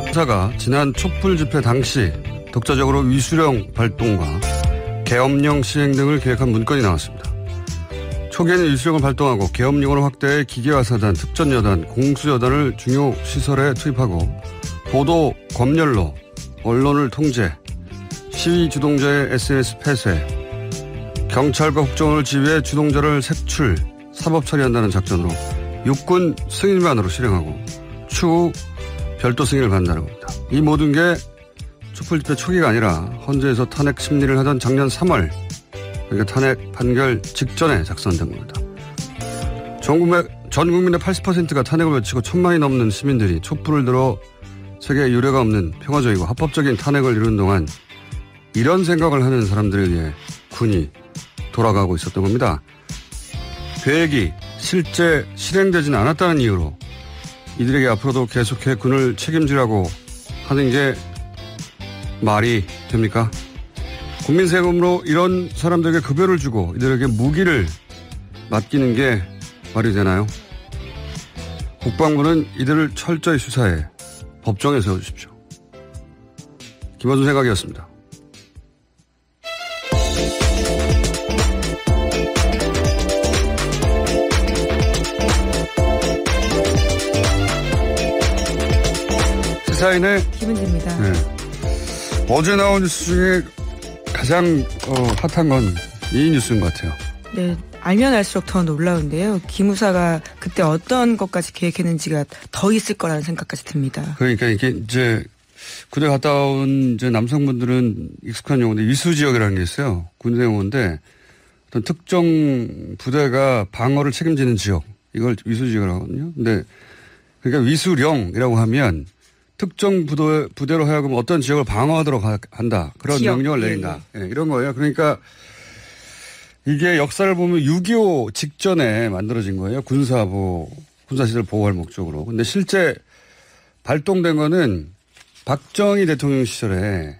수사가 지난 촛불 집회 당시 독자적으로 위수령 발동과 계엄령 시행 등을 계획한 문건이 나왔습니다. 초기에는 위수령을 발동하고 계엄령으로 확대해 기계화사단, 특전여단, 공수여단을 중요 시설에 투입하고 보도 검열로 언론을 통제, 시위 주동자의 SNS 폐쇄, 경찰과 국정원을 지휘해 주동자를 색출, 사법 처리한다는 작전으로 육군 승인만으로 실행하고 추후 별도 승인을 받는다는 겁니다. 이 모든 게 촛불 집회 초기가 아니라 헌재에서 탄핵 심리를 하던 작년 3월, 그러니까 탄핵 판결 직전에 작성된 겁니다. 전 국민의 80%가 탄핵을 외치고 1,000만이 넘는 시민들이 촛불을 들어 세계에 유례가 없는 평화적이고 합법적인 탄핵을 이루는 동안 이런 생각을 하는 사람들에 의해 군이 돌아가고 있었던 겁니다. 계획이 실제 실행되지는 않았다는 이유로 이들에게 앞으로도 계속해 군을 책임지라고 하는 게 말이 됩니까? 국민 세금으로 이런 사람들에게 급여를 주고 이들에게 무기를 맡기는 게 말이 되나요? 국방부는 이들을 철저히 수사해 법정에 세워주십시오. 김원준 생각이었습니다. 시사인의 김은지입니다. 네. 어제 나온 뉴스 중에 가장 핫한 건 이 뉴스인 것 같아요. 네, 알면 알수록 더 놀라운데요. 기무사가 그때 어떤 것까지 계획했는지가 더 있을 거라는 생각까지 듭니다. 그러니까 이게 이제 군대 갔다 온 이제 남성분들은 익숙한 용어인데 위수지역이라는 게 있어요. 군대 용어인데 어떤 특정 부대가 방어를 책임지는 지역, 이걸 위수지역이라고 하거든요. 근데 그러니까 위수령이라고 하면 특정 부대로 하여금 어떤 지역을 방어하도록 한다. 그런 지역. 명령을 내린다. 예, 이런 거예요. 그러니까 이게 역사를 보면 6.25 직전에 만들어진 거예요. 군사시설 보호할 목적으로. 근데 실제 발동된 거는 박정희 대통령 시절에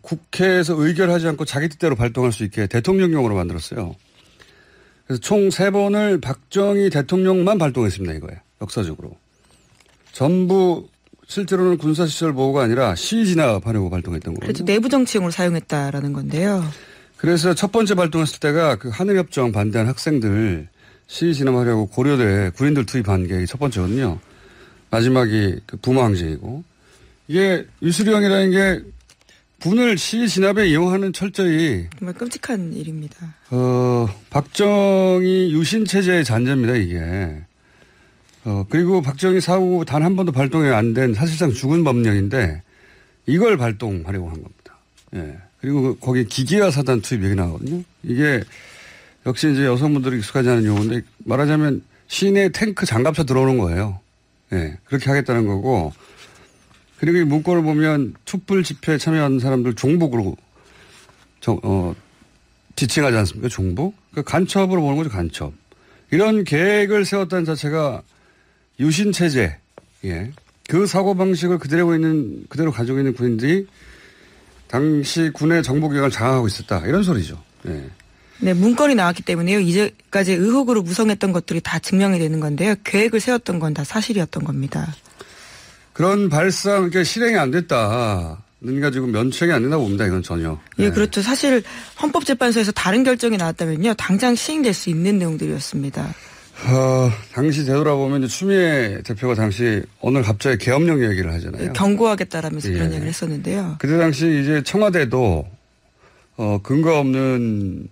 국회에서 의결하지 않고 자기 뜻대로 발동할 수 있게 대통령령으로 만들었어요. 그래서 총 3번을 박정희 대통령만 발동했습니다. 이거예요. 역사적으로. 전부 실제로는 군사시설 보호가 아니라 시위 진압하려고 발동했던 거예요. 그래서 내부 정치용으로 사용했다라는 건데요. 그래서 첫 번째 발동했을 때가 그 하늘협정 반대한 학생들 시위 진압하려고 고려대 군인들 투입한 게 첫 번째거든요. 마지막이 그 부마항쟁이고. 이게 위수령이라는 게 군을 시위 진압에 이용하는 철저히 정말 끔찍한 일입니다. 박정희 유신 체제의 잔재입니다, 이게. 그리고 박정희 사후 단 한 번도 발동이 안 된 사실상 죽은 법령인데 이걸 발동하려고 한 겁니다. 예. 그리고 거기 기계화 사단 투입 얘기 나오거든요. 이게 역시 이제 여성분들이 익숙하지 않은 용어인데 말하자면 시내 탱크 장갑차 들어오는 거예요. 예. 그렇게 하겠다는 거고. 그리고 이 문건을 보면 촛불 집회에 참여하는 사람들 종북으로 지칭하지 않습니까? 종북? 그러니까 간첩으로 보는 거죠, 간첩. 이런 계획을 세웠다는 자체가 유신 체제, 예. 그 사고방식을 그대로 가지고 있는 군인들이 당시 군의 정보기관을 장악하고 있었다. 이런 소리죠. 예. 네, 문건이 나왔기 때문에요. 이제까지 의혹으로 무성했던 것들이 다 증명이 되는 건데요. 계획을 세웠던 건 다 사실이었던 겁니다. 그런 발상, 그러니까 실행이 안 됐다는 가지고 면책이 안 된다고 봅니다. 이건 전혀. 예, 그렇죠. 사실 헌법재판소에서 다른 결정이 나왔다면요. 당장 시행될 수 있는 내용들이었습니다. 당시 되돌아보면 추미애 대표가 당시 오늘 갑자기 계엄령 얘기를 하잖아요. 경고하겠다라면서 예. 그런 얘기를 했었는데요. 그때 당시 이제 청와대도 근거 없는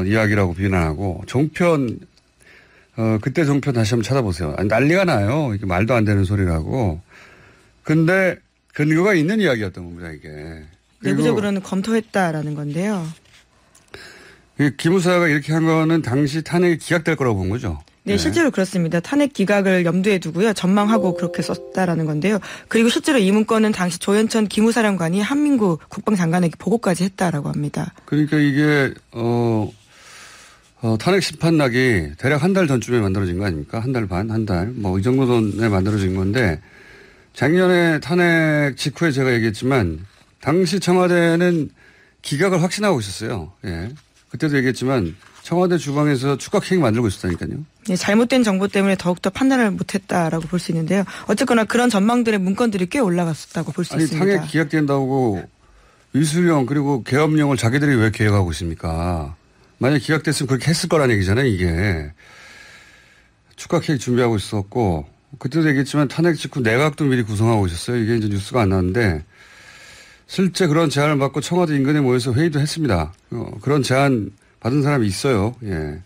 이야기라고 비난하고 종편 그때 종편 다시 한번 찾아보세요. 아니, 난리가 나요. 이게 말도 안 되는 소리라고. 근데 근거가 있는 이야기였던 겁니다, 이게. 내부적으로는 검토했다라는 건데요. 기무사가 이렇게 한 거는 당시 탄핵이 기각될 거라고 본 거죠. 네, 실제로 그렇습니다. 탄핵 기각을 염두에 두고요. 전망하고 그렇게 썼다라는 건데요. 그리고 실제로 이 문건은 당시 조현천 기무사령관이 한민구 국방장관에게 보고까지 했다라고 합니다. 그러니까 이게 탄핵 심판락이 대략 한 달 전쯤에 만들어진 거 아닙니까? 한 달 반, 한 달. 뭐 이 정도 전에 만들어진 건데 작년에 탄핵 직후에 제가 얘기했지만 당시 청와대는 기각을 확신하고 있었어요. 예. 그때도 얘기했지만 청와대 주방에서 추가 케이크 만들고 있었다니까요. 네, 잘못된 정보 때문에 더욱더 판단을 못했다라고 볼 수 있는데요. 어쨌거나 그런 전망들의 문건들이 꽤 올라갔었다고 볼 수 있습니다. 탄핵 기각된다고 위수령 그리고 계엄령을 자기들이 왜 계획하고 있습니까? 만약 기각됐으면 그렇게 했을 거라는 얘기잖아요. 이게. 추가 케이크 준비하고 있었고 그때도 얘기했지만 탄핵 직후 내각도 미리 구성하고 있었어요. 이게 이제 뉴스가 안 나왔는데 실제 그런 제안을 받고 청와대 인근에 모여서 회의도 했습니다. 그런 제안 받은 사람이 있어요. 예.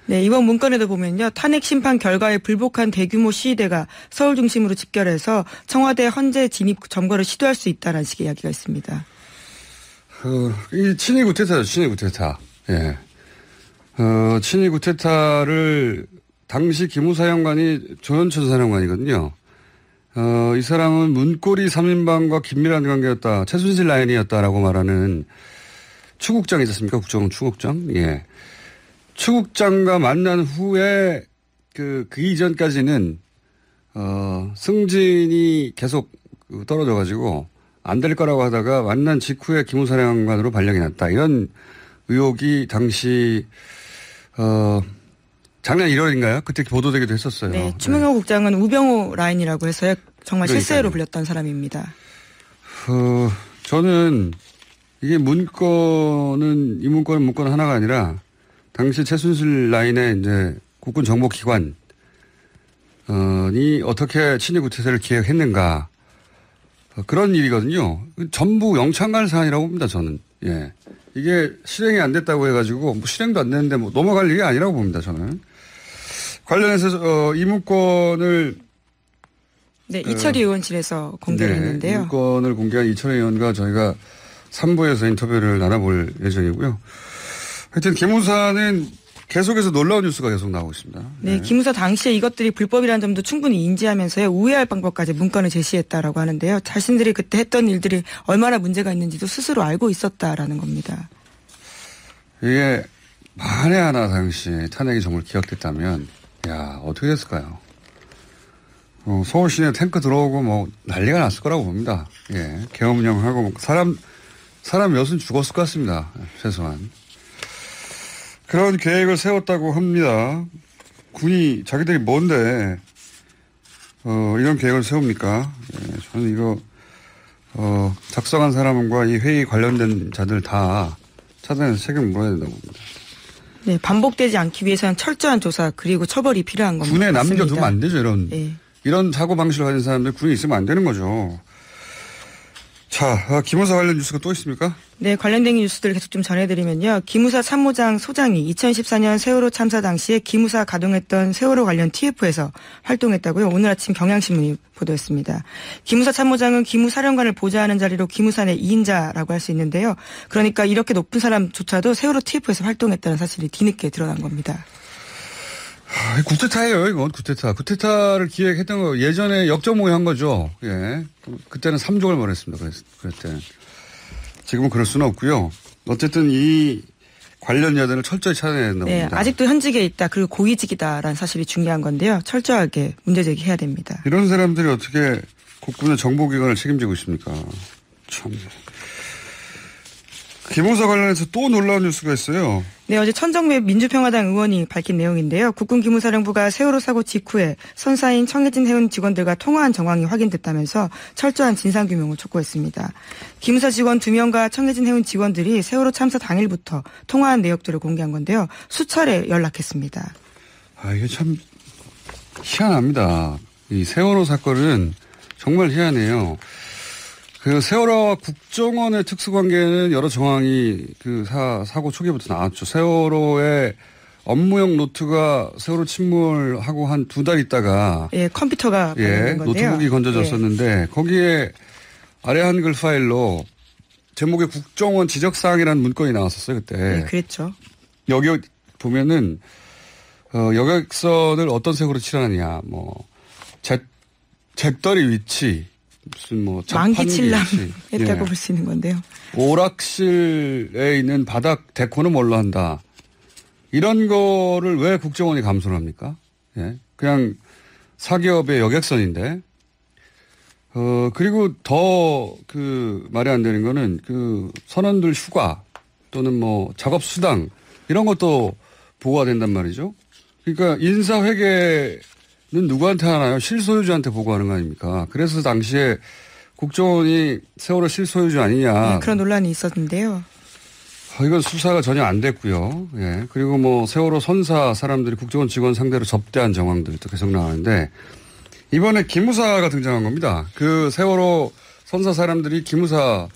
네, 이번 문건에도 보면요. 탄핵 심판 결과에 불복한 대규모 시위대가 서울 중심으로 집결해서 청와대 헌재 진입 점거를 시도할 수 있다는 식의 이야기가 있습니다. 이 친위 구테타죠. 친위 구테타. 예. 친위 구테타를 당시 기무사령관이 조현천 사령관이거든요. 이 사람은 문고리 3인방과 긴밀한 관계였다. 최순실 라인이었다라고 말하는 추국장 있었습니까? 국정원 추국장? 예. 추국장과 만난 후에 그 이전까지는, 승진이 계속 떨어져가지고 안 될 거라고 하다가 만난 직후에 기무사령관으로 발령이 났다. 이런 의혹이 당시, 작년 1월인가요? 그때 보도되기도 했었어요. 네. 추명호 국장은 우병우 라인이라고 해서 정말 실세로 불렸던 사람입니다. 저는 이게 이 문건은 문건 하나가 아니라 당시 최순실 라인의 이제 국군 정보기관이 어떻게 친위 구태세를 기획했는가 그런 일이거든요. 전부 영창갈 사안이라고 봅니다. 저는. 예. 이게 실행이 안 됐다고 해가지고 뭐 실행도 안 됐는데 뭐 넘어갈 일이 아니라고 봅니다. 저는. 관련해서 이 문건을 네, 이철희 의원실에서 공개를 했는데요. 이 문건을 공개한 이철희 의원과 저희가 3부에서 인터뷰를 나눠볼 예정이고요. 하여튼 기무사는 계속해서 놀라운 뉴스가 계속 나오고 있습니다. 네, 기무사 당시에 이것들이 불법이라는 점도 충분히 인지하면서요. 우회할 방법까지 문건을 제시했다라고 하는데요. 자신들이 그때 했던 일들이 얼마나 문제가 있는지도 스스로 알고 있었다라는 겁니다. 이게 만에 하나 당시 탄핵이 정말 기각됐다면 야 어떻게 됐을까요? 서울 시내 탱크 들어오고 뭐 난리가 났을 거라고 봅니다. 예, 계엄령하고 사람 몇은 죽었을 것 같습니다. 최소한. 그런 계획을 세웠다고 합니다. 군이 자기들이 뭔데 이런 계획을 세웁니까? 예, 저는 이거 작성한 사람과 이 회의 관련된 자들 다 차단해서 책임을 물어야 된다고 봅니다. 네, 반복되지 않기 위해서는 철저한 조사 그리고 처벌이 필요한 겁니다. 군에 남겨두면 안 되죠. 네. 이런 사고방식을 가진 사람들 군에 있으면 안 되는 거죠. 자, 기무사 관련 뉴스가 또 있습니까? 네, 관련된 뉴스들을 계속 좀 전해드리면요. 기무사 참모장 소장이 2014년 세월호 참사 당시에 기무사 가동했던 세월호 관련 TF에서 활동했다고요. 오늘 아침 경향신문이 보도했습니다. 기무사 참모장은 기무사령관을 보좌하는 자리로 기무사 내 2인자라고 할 수 있는데요. 그러니까 이렇게 높은 사람조차도 세월호 TF에서 활동했다는 사실이 뒤늦게 드러난 겁니다. 구테타예요, 이건 구테타. 구테타를 기획했던 거 예전에 역정모의 한 거죠. 예. 그때는 3족을 말했습니다. 그랬을 지금은 그럴 수는 없고요. 어쨌든 이 관련 여단을 철저히 찾아내야 된다고 네, 봅니다. 아직도 현직에 있다. 그리고 고위직이다라는 사실이 중요한 건데요. 철저하게 문제제기해야 됩니다. 이런 사람들이 어떻게 국군의 정보기관을 책임지고 있습니까? 참. 기무사 관련해서 또 놀라운 뉴스가 있어요. 네, 어제 천정배 민주평화당 의원이 밝힌 내용인데요. 국군 기무사령부가 세월호 사고 직후에 선사인 청해진 해운 직원들과 통화한 정황이 확인됐다면서 철저한 진상규명을 촉구했습니다. 기무사 직원 2명과 청해진 해운 직원들이 세월호 참사 당일부터 통화한 내역들을 공개한 건데요. 수차례 연락했습니다. 이게 참 희한합니다. 이 세월호 사건은 정말 희한해요. 그 세월호와 국정원의 특수관계는 여러 정황이 그 사고 초기부터 나왔죠. 세월호의 업무용 노트가 세월호 침몰하고 한 2달 있다가 예, 컴퓨터가 건데요. 노트북이 건져졌었는데 거기에 아래 한글 파일로 제목에 국정원 지적사항이라는 문건이 나왔었어요. 그때. 네, 그랬죠. 여기 보면은 여객선을 어떤 색으로 칠하느냐 잿더리 위치 무슨 만기칠람 했다고 볼 수 있는 건데요. 오락실에 있는 바닥 데코는 뭘로 한다. 이런 거를 왜 국정원이 감소를 합니까? 예. 그냥 사기업의 여객선인데. 그리고 더 말이 안 되는 거는 선원들 휴가 또는 작업 수당 이런 것도 보고가 된단 말이죠. 그러니까 인사회계는 누구한테 하나요? 실소유주한테 보고하는 거 아닙니까? 그래서 당시에 국정원이 세월호 실소유주 아니냐. 네, 그런 논란이 있었는데요. 이건 수사가 전혀 안 됐고요. 예. 그리고 뭐 세월호 선사 사람들이 국정원 직원 상대로 접대한 정황들도 계속 나오는데 이번에 기무사가 등장한 겁니다. 그 세월호 선사 사람들이 기무사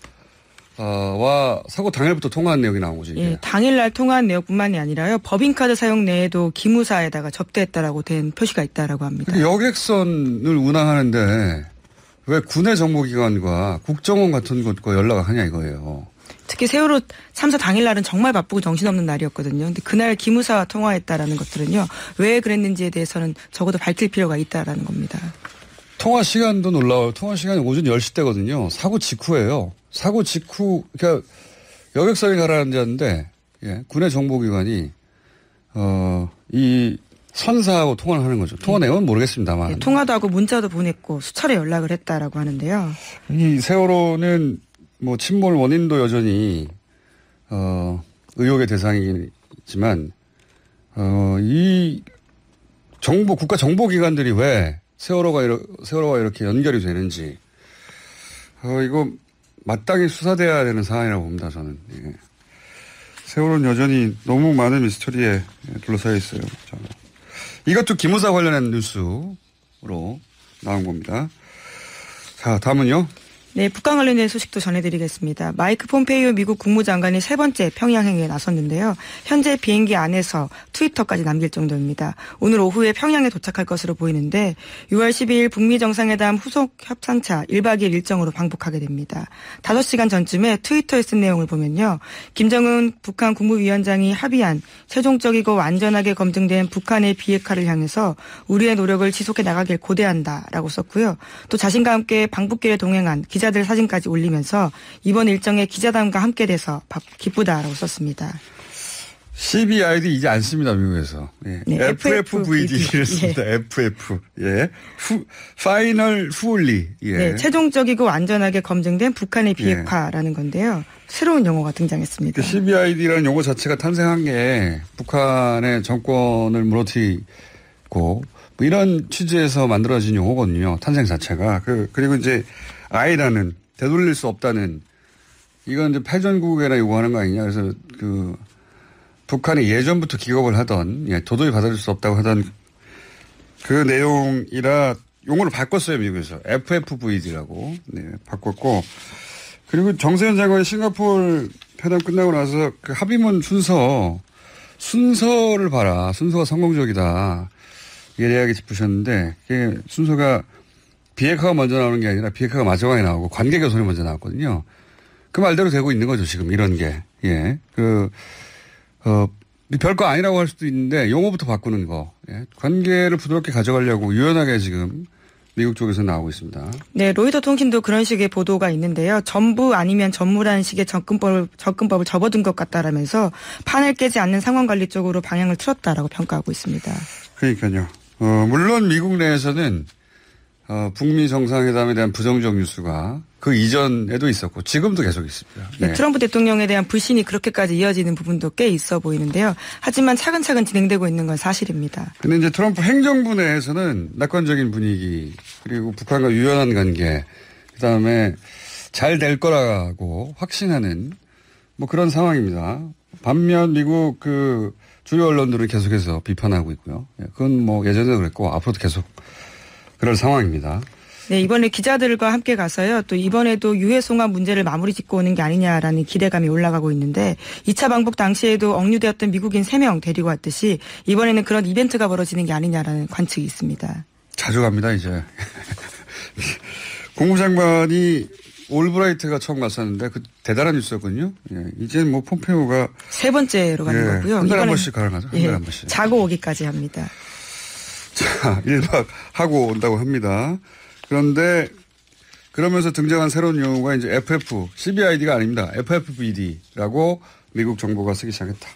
와 사고 당일부터 통화한 내용이 나온 거죠. 이게. 예, 당일날 통화한 내용뿐만이 아니라요. 법인카드 사용 내에도 기무사에다가 접대했다라고 된 표시가 있다라고 합니다. 여객선을 운항하는데 왜 군의 정보기관과 국정원 같은 곳과 연락을 하냐 이거예요. 특히 세월호 참사 당일날은 정말 바쁘고 정신없는 날이었거든요. 근데 그날 기무사와 통화했다라는 것들은요. 왜 그랬는지에 대해서는 적어도 밝힐 필요가 있다라는 겁니다. 통화 시간도 놀라워요. 통화 시간이 오전 10시 때거든요. 사고 직후예요. 사고 직후, 그러니까 여객선이 가라앉았는데, 예, 군의 정보기관이, 이 선사하고 통화를 하는 거죠. 통화 내용은 모르겠습니다만. 네, 통화도 하고 문자도 보냈고 수차례 연락을 했다라고 하는데요. 이 세월호는 뭐 침몰 원인도 여전히, 의혹의 대상이지만, 이 국가 정보기관들이 왜 세월호가 이렇게 연결이 되는지, 이거 마땅히 수사돼야 되는 사안이라고 봅니다, 저는. 예. 세월호는 여전히 너무 많은 미스터리에 둘러싸여 있어요. 이것도 기무사 관련한 뉴스로 나온 겁니다. 자, 다음은요. 네, 북한 관련된 소식도 전해드리겠습니다. 마이크 폼페이오 미국 국무장관이 세 번째 평양행에 나섰는데요. 현재 비행기 안에서 트위터까지 남길 정도입니다. 오늘 오후에 평양에 도착할 것으로 보이는데 6월 12일 북미 정상회담 후속 협상차 1박 2일 일정으로 방북하게 됩니다. 5시간 전쯤에 트위터에 쓴 내용을 보면요. 김정은 북한 국무위원장이 합의한 최종적이고 완전하게 검증된 북한의 비핵화를 향해서 우리의 노력을 지속해 나가길 고대한다라고 썼고요. 또 자신과 함께 방북길에 동행한 기자들 사진까지 올리면서 이번 일정에 기자단과 함께 돼서 기쁘다라고 썼습니다. CBID 이제 안 씁니다, 미국에서. 예. 네, FFVD를 씁니다. 예. FF. 예. 파이널 풀리. 예. 네, 최종적이고 완전하게 검증된 북한의 비핵화라는 건데요. 새로운 용어가 등장했습니다. CBID라는 용어 자체가 탄생한 게 북한의 정권을 무너뜨리고 뭐 이런 취지에서 만들어진 용어거든요. 탄생 자체가. 그리고 이제 I라는 되돌릴 수 없다는 이건 이제 패전국에나 요구하는 거 아니냐. 그래서 북한이 예전부터 기겁을 하던 도저히 받아들일 수 없다고 하던 그 내용이라 용어를 바꿨어요. 미국에서. FFVD라고 바꿨고 그리고 정세현 장관이 싱가포르 회담 끝나고 나서 그 합의문 순서를 봐라. 순서가 성공적이다. 예리하게 짚으셨는데 그게 순서가 비핵화가 먼저 나오는 게 아니라 비핵화가 마지막에 나오고 관계 개선이 먼저 나왔거든요. 그 말대로 되고 있는 거죠, 지금 이런 게. 예. 별거 아니라고 할 수도 있는데 용어부터 바꾸는 거. 예. 관계를 부드럽게 가져가려고 유연하게 지금 미국 쪽에서 나오고 있습니다. 네, 로이터 통신도 그런 식의 보도가 있는데요. 전부 아니면 전무라는 식의 접근법을 접어든 것 같다라면서 판을 깨지 않는 상황 관리 쪽으로 방향을 틀었다라고 평가하고 있습니다. 그러니까요. 물론 미국 내에서는 북미 정상회담에 대한 부정적 뉴스가 그 이전에도 있었고 지금도 계속 있습니다. 네. 트럼프 대통령에 대한 불신이 그렇게까지 이어지는 부분도 꽤 있어 보이는데요. 하지만 차근차근 진행되고 있는 건 사실입니다. 그런데 이제 트럼프 행정부 내에서는 낙관적인 분위기 그리고 북한과 유연한 관계 그다음에 잘 될 거라고 확신하는 뭐 그런 상황입니다. 반면 미국 주요 언론들은 계속해서 비판하고 있고요. 그건 뭐 예전에도 그랬고 앞으로도 계속 그럴 상황입니다. 네, 이번에 기자들과 함께 가서요. 또 이번에도 유해 송환 문제를 마무리 짓고 오는 게 아니냐라는 기대감이 올라가고 있는데 2차 방북 당시에도 억류되었던 미국인 3명 데리고 왔듯이 이번에는 그런 이벤트가 벌어지는 게 아니냐라는 관측이 있습니다. 자주 갑니다, 이제. 국무장관이 올브라이트가 처음 갔었는데 그 대단한 뉴스였거든요. 예, 이제는 뭐 폼페오가 세 번째로 가는 거고요. 한 달에 한 번씩 가능하죠. 한 달에 한 번씩. 자고 오기까지 합니다. 자, 1박 하고 온다고 합니다. 그런데 그러면서 등장한 새로운 용어가 이제 CBID가 아닙니다. FFVD라고 미국 정부가 쓰기 시작했다.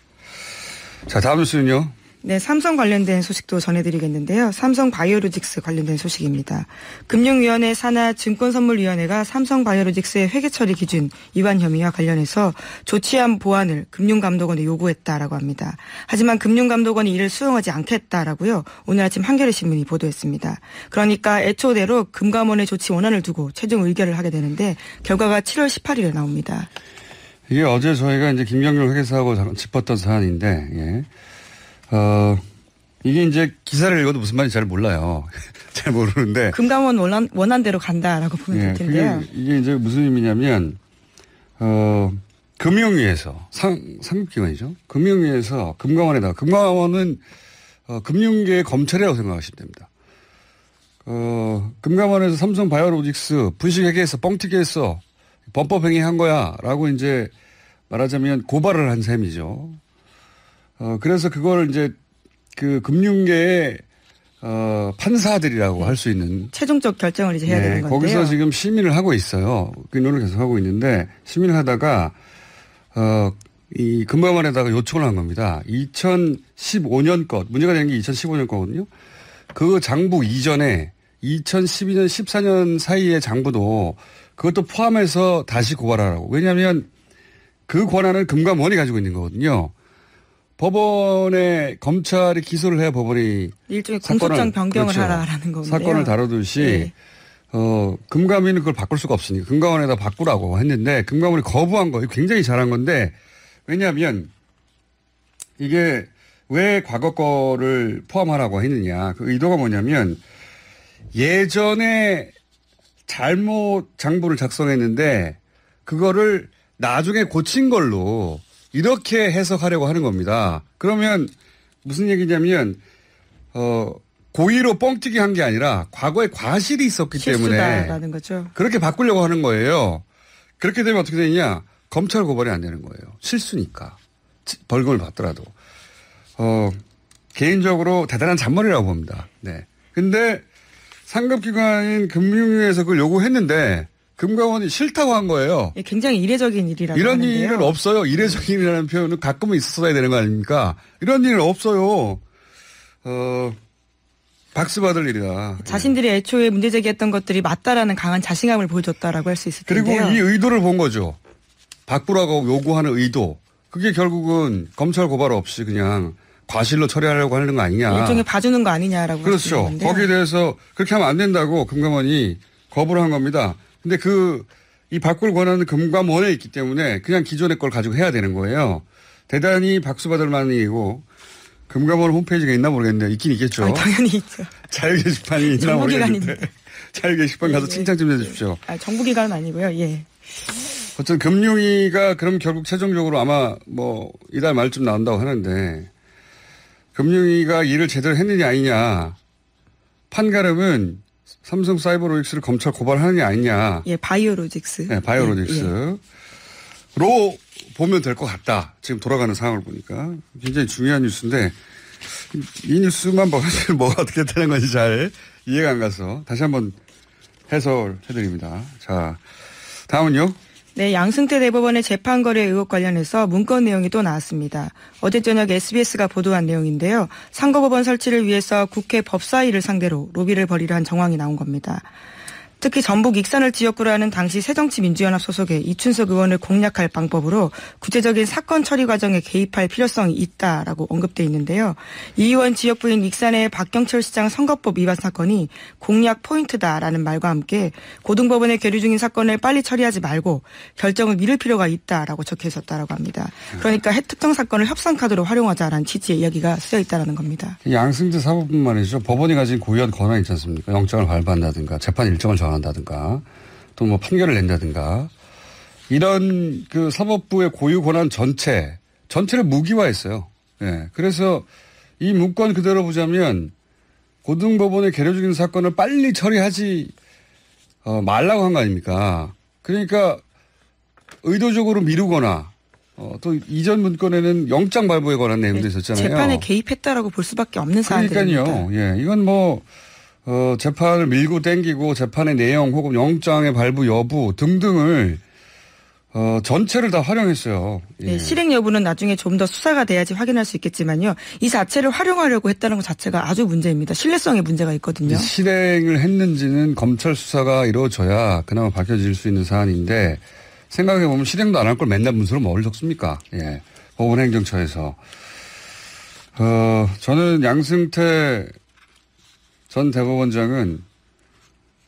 자, 다음 뉴스는요. 네, 삼성 관련된 소식도 전해드리겠는데요. 삼성 바이오로직스 관련된 소식입니다. 금융위원회 산하 증권선물위원회가 삼성 바이오로직스의 회계처리 기준 위반 혐의와 관련해서 조치안 보완을 금융감독원에 요구했다라고 합니다. 하지만 금융감독원이 이를 수용하지 않겠다라고요. 오늘 아침 한겨레 신문이 보도했습니다. 그러니까 애초대로 금감원의 조치 원안을 두고 최종 의결을 하게 되는데 결과가 7월 18일에 나옵니다. 이게 어제 저희가 이제 김경률 회계사하고 짚었던 사안인데, 예. 이게 이제 기사를 읽어도 무슨 말인지 잘 몰라요. 잘 모르는데. 금감원 원안대로 간다라고 보면 될 텐데요. 이게 이제 무슨 의미냐면, 금융위에서, 상급기관이죠. 금융위에서 금감원에다가, 금감원은, 금융계의 검찰이라고 생각하시면 됩니다. 금감원에서 삼성 바이오로직스 분식회계에서 뻥튀기해서 범법행위한 거야. 라고 이제 말하자면 고발을 한 셈이죠. 그래서 그걸 이제 그 금융계의 판사들이라고 할 수 있는 최종적 결정을 이제 해야 되는 건데요. 거기서 지금 심의를 하고 있어요. 의논을 계속 하고 있는데 심의를 하다가 이 금감원에다가 요청을 한 겁니다. 2015년 것 문제가 된 게 2015년 거거든요. 그 장부 이전에 2012년 14년 사이의 장부도 그것도 포함해서 다시 고발하라고. 왜냐하면 그 권한을 금감원이 가지고 있는 거거든요. 법원에 검찰이 기소를 해야 법원이 일종의 공소장 변경을 그렇죠. 하라라는 건데요. 사건을 다루듯이 네. 금감위는 그걸 바꿀 수가 없으니까 금감원에다 바꾸라고 했는데 금감원이 거부한 거 굉장히 잘한 건데 왜냐하면 이게 왜 과거 거를 포함하라고 했느냐. 그 의도가 뭐냐면 예전에 잘못 장부를 작성했는데 그거를 나중에 고친 걸로 이렇게 해석하려고 하는 겁니다. 그러면 무슨 얘기냐면 고의로 뻥튀기 한 게 아니라 과거에 과실이 있었기 때문에 거죠. 그렇게 바꾸려고 하는 거예요. 그렇게 되면 어떻게 되느냐. 검찰 고발이 안 되는 거예요. 실수니까. 벌금을 받더라도. 개인적으로 대단한 잔머리라고 봅니다. 네. 근데 상급기관인 금융위에서 그걸 요구했는데 금감원이 싫다고 한 거예요. 예, 굉장히 이례적인 일이라고 이런 하는데요. 일은 없어요. 이례적인 일이라는 표현은 가끔은 있었어야 되는 거 아닙니까? 이런 일은 없어요. 박수 받을 일이다. 자신들이 애초에 문제 제기했던 것들이 맞다라는 강한 자신감을 보여줬다라고 할 수 있을 텐데요. 그리고 이 의도를 본 거죠. 바꾸라고 요구하는 의도. 그게 결국은 검찰 고발 없이 그냥 과실로 처리하려고 하는 거 아니냐. 일종의 봐주는 거 아니냐라고. 그렇죠. 거기에 대해서 그렇게 하면 안 된다고 금감원이 거부를 한 겁니다. 근데 이 바꿀 권한은 금감원에 있기 때문에 그냥 기존의 걸 가지고 해야 되는 거예요. 대단히 박수 받을 만한 일이고 금감원 홈페이지가 있나 모르겠는데 있긴 있겠죠. 아, 당연히 있죠. 자유 게시판이 있나 모르겠는데. 자유 게시판 가서 예, 칭찬 좀 해주십시오. 아, 정부기관은 아니고요. 예. 어쨌든 금융위가 그럼 결국 최종적으로 아마 이달 말쯤 나온다고 하는데 금융위가 일을 제대로 했느냐 아니냐 판가름은 삼성 사이버로직스를 검찰 고발하느냐 아니냐. 예, 바이오로직스. 네, 바이오로직스로 보면 될 것 같다. 지금 돌아가는 상황을 보니까 굉장히 중요한 뉴스인데 이 뉴스만 사실 뭐가 어떻게 되는 건지 잘 이해가 안 가서 다시 한번 해설해드립니다. 자, 다음은요. 네, 양승태 대법원의 재판 거래 의혹 관련해서 문건 내용이 또 나왔습니다. 어제 저녁 SBS가 보도한 내용인데요. 상고법원 설치를 위해서 국회 법사위를 상대로 로비를 벌이려 한 정황이 나온 겁니다. 특히 전북 익산을 지역구로 하는 당시 새정치민주연합 소속의 이춘석 의원을 공략할 방법으로 구체적인 사건 처리 과정에 개입할 필요성이 있다라고 언급돼 있는데요. 이 의원 지역구인 익산의 박경철 시장 선거법 위반 사건이 공략 포인트다라는 말과 함께 고등법원에 계류 중인 사건을 빨리 처리하지 말고 결정을 미룰 필요가 있다라고 적혀 있었다라고 합니다. 그러니까 특정 사건을 협상카드로 활용하자라는 취지의 이야기가 쓰여 있다라는 겁니다. 양승태 사법뿐 말이죠. 법원이 가진 고유한 권한이 있지 않습니까? 영장을 발부한다든가 재판 일정을 정한다든가 또 판결을 낸다든가 이런 그 사법부의 고유 권한 전체를 무기화했어요. 예. 그래서 이 문건 그대로 보자면 고등법원에 계류 중인 사건을 빨리 처리하지 말라고 한 거 아닙니까? 그러니까 의도적으로 미루거나 또 이전 문건에는 영장 발부에 관한 내용도 있었잖아요. 재판에 개입했다라고 볼 수밖에 없는 사안들입니다. 그러니까요. 예. 이건 재판을 밀고 땡기고 재판의 내용 혹은 영장의 발부 여부 등등을 전체를 다 활용했어요. 예. 네, 실행 여부는 나중에 좀 더 수사가 돼야지 확인할 수 있겠지만요. 이 자체를 활용하려고 했다는 것 자체가 아주 문제입니다. 신뢰성에 문제가 있거든요. 실행을 했는지는 검찰 수사가 이루어져야 그나마 밝혀질 수 있는 사안인데 생각해보면 실행도 안 할 걸 맨날 문서로 뭘 적습니까? 예. 법원행정처에서. 저는 양승태 전 대법원장은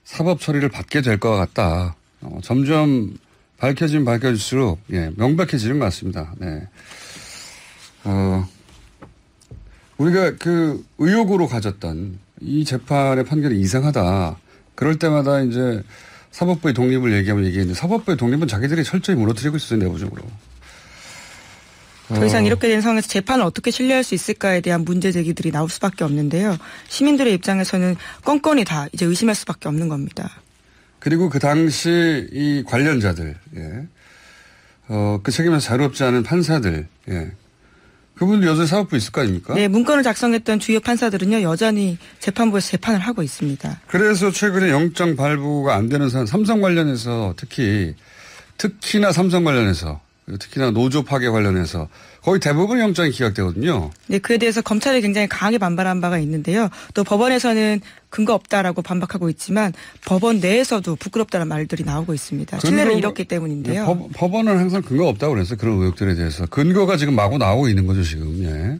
사법 처리를 받게 될 것 같다. 점점 밝혀질수록, 예, 명백해지는 것 같습니다. 네. 우리가 그 의혹으로 가졌던 이 재판의 판결이 이상하다. 그럴 때마다 이제 사법부의 독립을 얘기했는데 사법부의 독립은 자기들이 철저히 무너뜨리고 있어요, 내부적으로. 더 이상 이렇게 된 상황에서 재판을 어떻게 신뢰할 수 있을까에 대한 문제 제기들이 나올 수밖에 없는데요. 시민들의 입장에서는 건건이 다 이제 의심할 수밖에 없는 겁니다. 그리고 그 당시 이 관련자들, 예. 그 책임에서 자유롭지 않은 판사들, 예. 그분들 여전히 사법부에 있을 거 아닙니까? 네, 문건을 작성했던 주요 판사들은요, 여전히 재판부에서 재판을 하고 있습니다. 그래서 최근에 영장 발부가 안 되는 사안, 삼성 관련해서 특히나 삼성 관련해서, 특히나 노조 파괴 관련해서 거의 대부분 영장이 기각되거든요. 네, 그에 대해서 검찰이 굉장히 강하게 반발한 바가 있는데요. 또 법원에서는 근거 없다라고 반박하고 있지만 법원 내에서도 부끄럽다는 말들이 나오고 있습니다. 신뢰를 잃었기 때문인데요. 법원은 항상 근거 없다고 그랬어요. 그런 의혹들에 대해서. 근거가 지금 마구 나오고 있는 거죠, 지금. 예.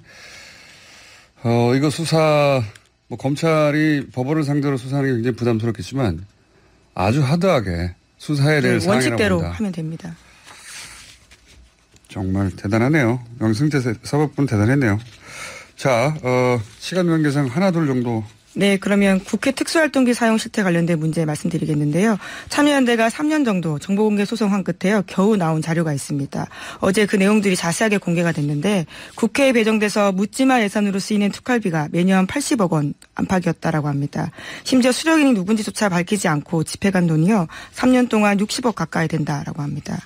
이거 수사, 검찰이 법원을 상대로 수사하는 게 굉장히 부담스럽겠지만 아주 하드하게 수사해야 될 상황이라고 원칙대로 봅니다. 하면 됩니다. 정말 대단하네요. 양승태 사법부는 대단했네요. 자, 시간 관계상 하나 둘 정도. 네, 그러면 국회 특수활동비 사용 실태 관련된 문제 말씀드리겠는데요. 참여연대가 3년 정도 정보공개 소송한 끝에요. 겨우 나온 자료가 있습니다. 어제 그 내용들이 자세하게 공개가 됐는데 국회에 배정돼서 묻지마 예산으로 쓰이는 특활비가 매년 80억 원 안팎이었다라고 합니다. 심지어 수령인이 누군지조차 밝히지 않고 집행한 돈이요. 3년 동안 60억 가까이 된다라고 합니다.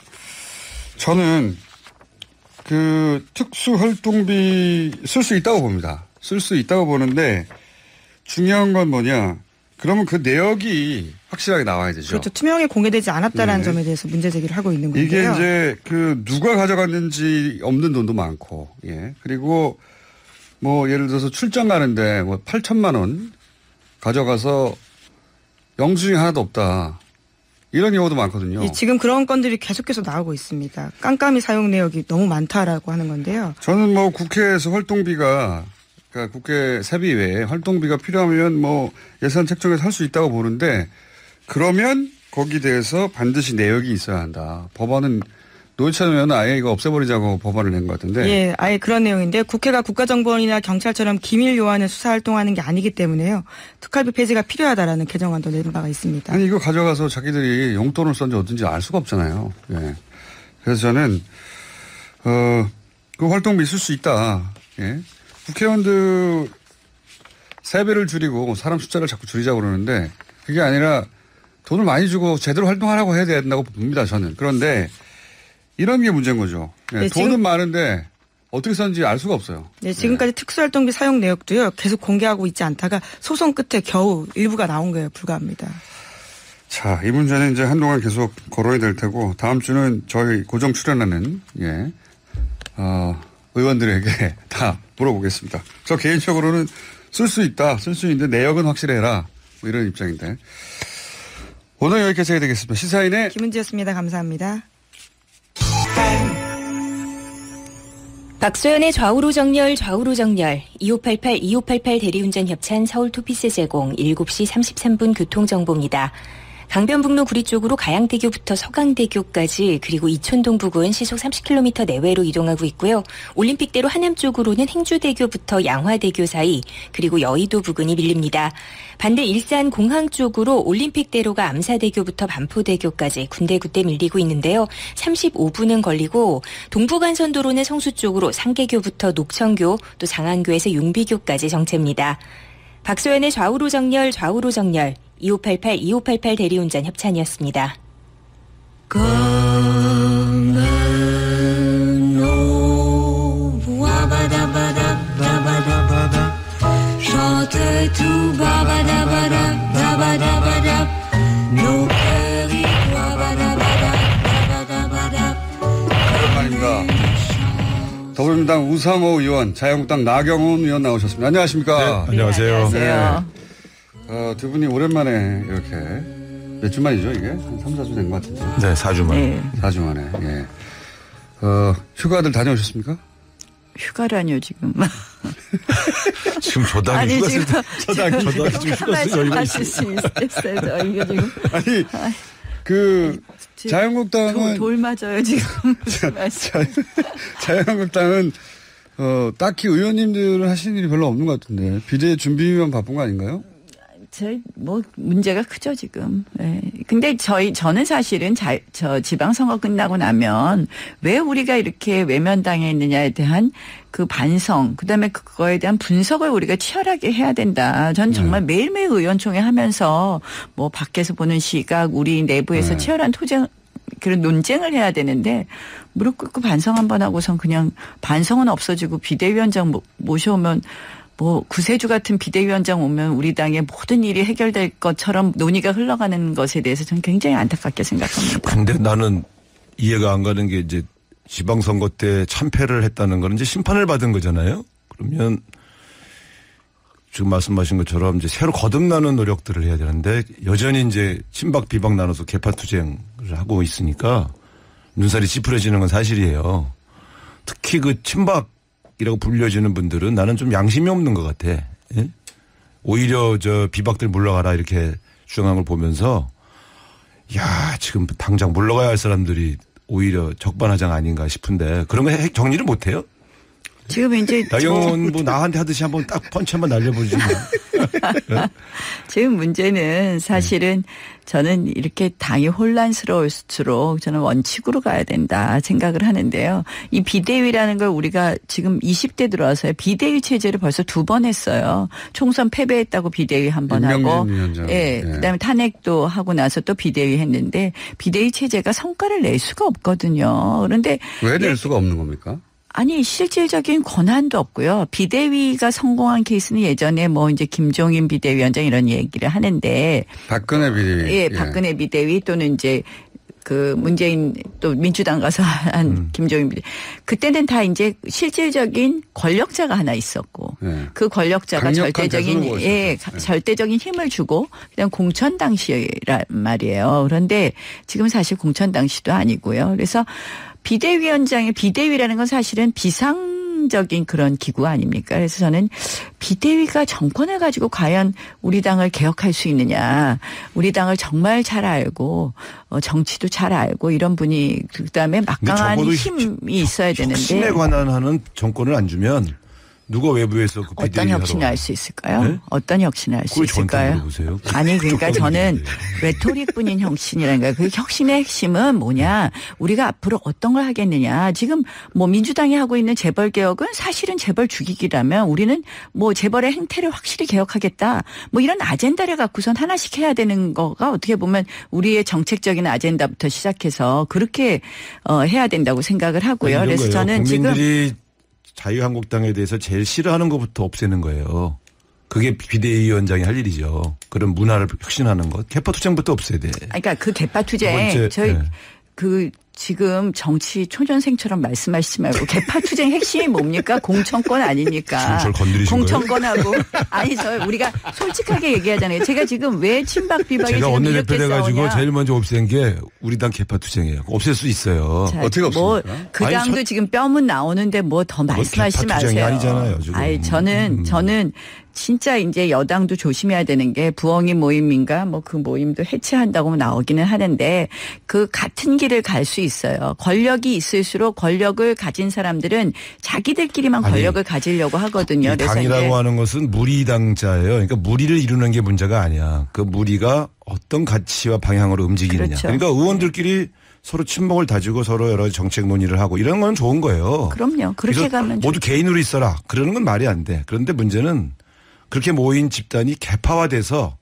저는 그 특수활동비 쓸 수 있다고 봅니다. 쓸 수 있다고 보는데 중요한 건 뭐냐. 그러면 그 내역이 확실하게 나와야 되죠. 그렇죠. 투명하게 공개되지 않았다라는 점에 대해서 문제 제기를 하고 있는 건데요. 이게 이제 그 누가 가져갔는지 없는 돈도 많고, 예. 그리고 예를 들어서 출장 가는데 8천만 원 가져가서 영수증이 하나도 없다. 이런 경우도 많거든요. 예, 지금 그런 건들이 계속해서 나오고 있습니다. 깜깜이 사용 내역이 너무 많다라고 하는 건데요. 저는 국회에서 활동비가, 그러니까 국회 세비 외에 활동비가 필요하면 예산 책정해서 할 수 있다고 보는데 그러면 거기에 대해서 반드시 내역이 있어야 한다. 법안은 노회찬 의원은 아예 이거 없애버리자고 법안을 낸 것 같은데. 예, 아예 그런 내용인데 국회가 국가정보원이나 경찰처럼 기밀 요한을 수사활동하는 게 아니기 때문에요. 특활비 폐지가 필요하다라는 개정안도 낸 바가 있습니다. 아니 이거 가져가서 자기들이 용돈을 썼는지 어딘지 알 수가 없잖아요. 예. 그래서 저는 그 활동비 쓸 수 있다. 예. 국회의원들 세배를 줄이고 사람 숫자를 자꾸 줄이자고 그러는데 그게 아니라 돈을 많이 주고 제대로 활동하라고 해야 된다고 봅니다. 저는. 그런데 이런 게 문제인 거죠. 네, 네, 돈은 많은데 어떻게 썼는지 알 수가 없어요. 네, 지금까지 네. 특수활동비 사용 내역도요. 계속 공개하고 있지 않다가 소송 끝에 겨우 일부가 나온 거에 불과합니다. 자, 이 문제는 이제 한동안 계속 거론이 될 테고 다음 주는 저희 고정 출연하는 의원들에게 다 물어보겠습니다. 저 개인적으로는 쓸 수 있다. 쓸 수 있는데 내역은 확실해라. 이런 입장인데. 오늘 여기까지 해야 되겠습니다. 시사인의 김은지였습니다. 감사합니다. 박소연의 좌우로 정렬 2588 대리운전 협찬 서울 투피스 제공 7시 33분 교통정보입니다. 강변북로 구리 쪽으로 가양대교부터 서강대교까지 그리고 이촌동 부근 시속 30km 내외로 이동하고 있고요. 올림픽대로 하남 쪽으로는 행주대교부터 양화대교 사이 그리고 여의도 부근이 밀립니다. 반대 일산 공항 쪽으로 올림픽대로가 암사대교부터 반포대교까지 군데군데 밀리고 있는데요. 35분은 걸리고 동부간선도로는 성수 쪽으로 상계교부터 녹천교 또 장안교에서 용비교까지 정체입니다. 박소연의 좌우로 정렬 2588 대리운전 협찬이었습니다. 더불어민주당 우상호 의원, 자유한국당 나경원 의원 나오셨습니다. 안녕하십니까? 네, 안녕하세요. 네, 안녕하세요. 네. 두 분이 오랜만에 이렇게 몇 주 만이죠, 이게? 한 3, 4주 된 것 같은데. 네, 4주 만에. 네. 4주 만에, 예. 휴가들 다녀오셨습니까? 휴가라뇨 지금. 지금 저당이 아니 휴가 지금 저당이 지금 휴가 쓸 여유가 하실 수 있어요. 저희가 지금 아니, 자유한국당은. 돌 맞아요 지금. 자유한국당은, 딱히 의원님들은 하시는 일이 별로 없는 것 같은데, 비대위 준비만 바쁜 거 아닌가요? 문제가 크죠, 지금. 네. 근데 저는 사실은 지방선거 끝나고 나면 왜 우리가 이렇게 외면당해 있느냐에 대한 그 반성, 그 다음에 그거에 대한 분석을 우리가 치열하게 해야 된다. 전 정말 매일매일 의원총회 하면서 뭐 밖에서 보는 시각, 우리 내부에서 치열한 그런 논쟁을 해야 되는데 무릎 꿇고 반성 한번 하고선 그냥 반성은 없어지고 비대위원장 모셔오면 구세주 같은 비대위원장 오면 우리 당의 모든 일이 해결될 것처럼 논의가 흘러가는 것에 대해서 저는 굉장히 안타깝게 생각합니다. 근데 나는 이해가 안 가는 게 이제 지방선거 때 참패를 했다는 건 이제 심판을 받은 거잖아요. 그러면 지금 말씀하신 것처럼 이제 새로 거듭나는 노력들을 해야 되는데 여전히 이제 친박 비박 나눠서 개파투쟁을 하고 있으니까 눈살이 찌푸려지는 건 사실이에요. 특히 그 친박이라고 불려지는 분들은 나는 좀 양심이 없는 것 같아. 예? 오히려 비박들 물러가라 이렇게 주장한 걸 보면서 야 지금 당장 물러가야 할 사람들이 오히려 적반하장 아닌가 싶은데 그런 거 정리를 못 해요? 지금 이제 나경원 나한테 하듯이 한번 딱 펀치 한번 날려보지. 지금 문제는 사실은 저는 이렇게 당이 혼란스러울수록 저는 원칙으로 가야 된다 생각을 하는데요. 이 비대위라는 걸 우리가 지금 20대 들어와서 비대위 체제를 벌써 2번 했어요. 총선 패배했다고 비대위 한 번 하고, 예, 그다음에 탄핵도 하고 나서 또 비대위 했는데 비대위 체제가 성과를 낼 수가 없거든요. 그런데 왜 낼 수가 없는 겁니까? 아니 실질적인 권한도 없고요. 비대위가 성공한 케이스는 예전에 이제 김종인 비대위원장 이런 얘기를 하는데 박근혜 비대위. 예, 박근혜 비대위 또는 이제 그 문재인 또 민주당 가서 한 김종인 비대위. 그때는 다 이제 실질적인 권력자가 하나 있었고 그 권력자가 절대적인 힘을 주고 그다음 공천 당시란 말이에요. 그런데 지금 사실 공천 당시도 아니고요. 그래서 비대위라는 건 사실은 비상적인 그런 기구 아닙니까? 그래서 저는 비대위가 정권을 가지고 과연 우리 당을 개혁할 수 있느냐. 우리 당을 정말 잘 알고 정치도 잘 알고 이런 분이 그다음에 막강한 힘이 있어야 되는데. 혁신에 관한 하는 정권을 안 주면 누가 외부에서 그 어떤 혁신을 할 수 있을까요? 네? 어떤 혁신을 할 수 있을까요? 아니 그러니까 저는 레토릭뿐인 혁신이라는 거예요. 그 혁신의 핵심은 뭐냐. 우리가 앞으로 어떤 걸 하겠느냐. 지금 민주당이 하고 있는 재벌 개혁은 사실은 재벌 죽이기라면 우리는 재벌의 행태를 확실히 개혁하겠다. 이런 아젠다를 갖고선 하나씩 해야 되는 거가 어떻게 보면 우리의 정책적인 아젠다부터 시작해서 그렇게 해야 된다고 생각을 하고요. 그래서 저는 국민들이 지금 자유한국당에 대해서 제일 싫어하는 것부터 없애는 거예요. 그게 비대위원장이 할 일이죠. 그런 문화를 혁신하는 것. 개파투쟁부터 없애야 돼. 그러니까 그 개파투쟁 지금 정치 초년생처럼 말씀하시지 말고 개파투쟁 핵심이 뭡니까? 공천권 아닙니까? 지금 저를 건드리신 공천권하고 아니 우리가 솔직하게 얘기하잖아요. 제가 지금 왜 친박 비박이 제가 지금 이렇게 원내대표 제일 먼저 없앤 게 우리 당 개파투쟁이에요. 없앨 수 있어요. 자, 어떻게 없습니까? 그 당도 지금 뼈문 나오는데 더 말씀하시지 마세요. 아니잖아요. 지금. 아니 저는 진짜 이제 여당도 조심해야 되는 게 부엉이 모임인가 그 모임도 해체한다고 나오기는 하는데 그 같은 길을 갈 수 있어요. 권력이 있을수록 권력을 가진 사람들은 자기들끼리만 권력을 가지려고 하거든요. 그래서 당이라고 하는 것은 무리당자예요. 그러니까 무리를 이루는 게 문제가 아니야. 그 무리가 어떤 가치와 방향으로 움직이느냐. 그렇죠. 그러니까 의원들끼리 서로 친목을 다지고 서로 여러 가지 정책 논의를 하고 이런 건 좋은 거예요. 그럼요. 그렇게 가면 모두 개인으로 있어라. 그러는 건 말이 안 돼. 그런데 문제는 그렇게 모인 집단이 개파화돼서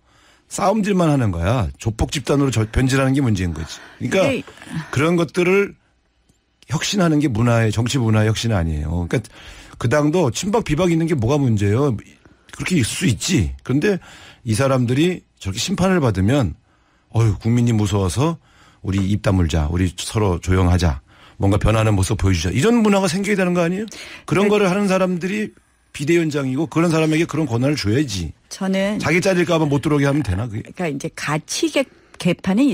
싸움질만 하는 거야. 조폭 집단으로 변질하는 게 문제인 거지. 그러니까 그런 것들을 혁신하는 게 정치 문화의 혁신 아니에요. 그러니까 그 당도 친박 비박 있는 게 뭐가 문제예요. 그렇게 있을 수 있지. 그런데 이 사람들이 저렇게 심판을 받으면 국민이 무서워서 우리 입 다물자. 우리 서로 조용하자. 뭔가 변하는 모습 보여주자. 이런 문화가 생겨야 되는 거 아니에요? 그런 거를 하는 사람들이 비대위원장이고 그런 사람에게 그런 권한을 줘야지. 저는 자기 잘릴까 봐 못 들어오게 하면 되나 그게. 그러니까 이제 가치 개판이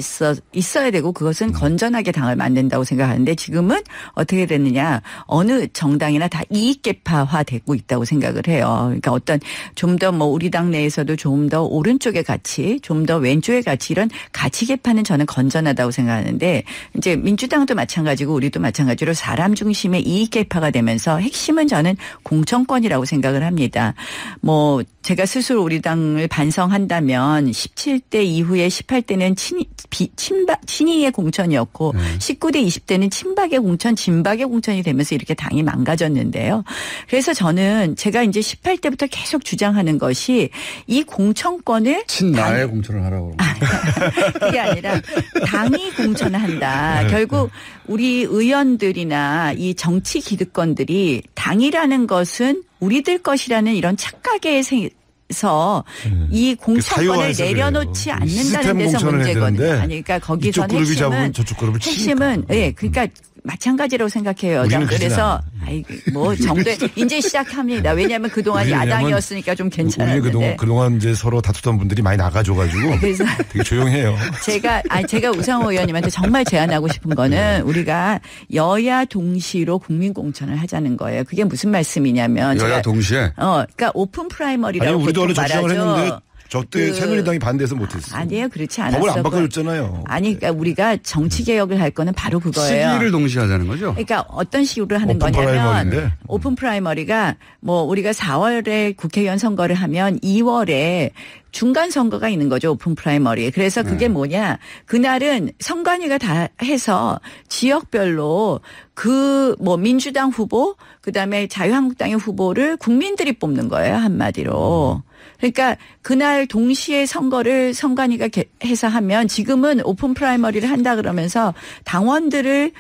있어야 되고 그것은 건전하게 당을 만든다고 생각하는데 지금은 어떻게 됐느냐. 어느 정당이나 다 이익 개파화되고 있다고 생각을 해요. 그러니까 어떤 좀 더 뭐 우리 당 내에서도 좀 더 오른쪽의 가치, 좀 더 왼쪽의 가치 이런 가치 개판은 저는 건전하다고 생각하는데 이제 민주당도 마찬가지고 우리도 마찬가지로 사람 중심의 이익 개파가 되면서 핵심은 저는 공천권이라고 생각을 합니다. 뭐 제가 스스로 우리 당을 반성한다면 17대 이후에 18대는 친이의 공천이었고 19대 20대는 친박의 공천, 진박의 공천이 되면서 이렇게 당이 망가졌는데요. 그래서 저는 제가 이제 18대부터 계속 주장하는 것이 이 공천권을 친나의 공천을 하라고. 그게 아니라 당이 공천을 한다. 결국 우리 의원들이나 이 정치 기득권들이 당이라는 것은 우리들 것이라는 이런 착각에 이 공천권을 내려놓지 않는다는 데서 문제거든요. 아니, 그러니까 거기서 핵심은 예, 그러니까 마찬가지라고 생각해요. 그래서 뭐 정도에 이제 시작합니다. 왜냐하면 그동안 야당이었으니까 좀 괜찮았는데. 그동안 이제 서로 다투던 분들이 많이 나가줘가지고 그래서 되게 조용해요. 제가 우상호 의원님한테 정말 제안하고 싶은 거는 우리가 여야 동시로 국민공천을 하자는 거예요. 그게 무슨 말씀이냐면 여야 동시에. 그러니까 오픈 프라이머리라고 아니 우리도 원래 주장을 했는데. 저때 그 새누리당이 반대해서 못했어요. 아니에요. 그렇지 않았어요. 법을 안 바꿔줬잖아요. 아니 그러니까 우리가 정치개혁을 할 거는 바로 그거예요. 시기를 동시에 하자는 거죠? 그러니까 어떤 식으로 하는 오픈 거냐면 프라이머리인데. 오픈 프라이머리가 뭐 우리가 4월에 국회의원 선거를 하면 2월에 중간 선거가 있는 거죠. 오픈 프라이머리. 그래서 그게 뭐냐. 그날은 선관위가 다 해서 지역별로 민주당 후보 그다음에 자유한국당의 후보를 국민들이 뽑는 거예요. 한마디로. 그러니까 그날 동시에 선거를 선관위가 해서 하면 지금은 오픈 프라이머리를 한다 그러면서 당원들을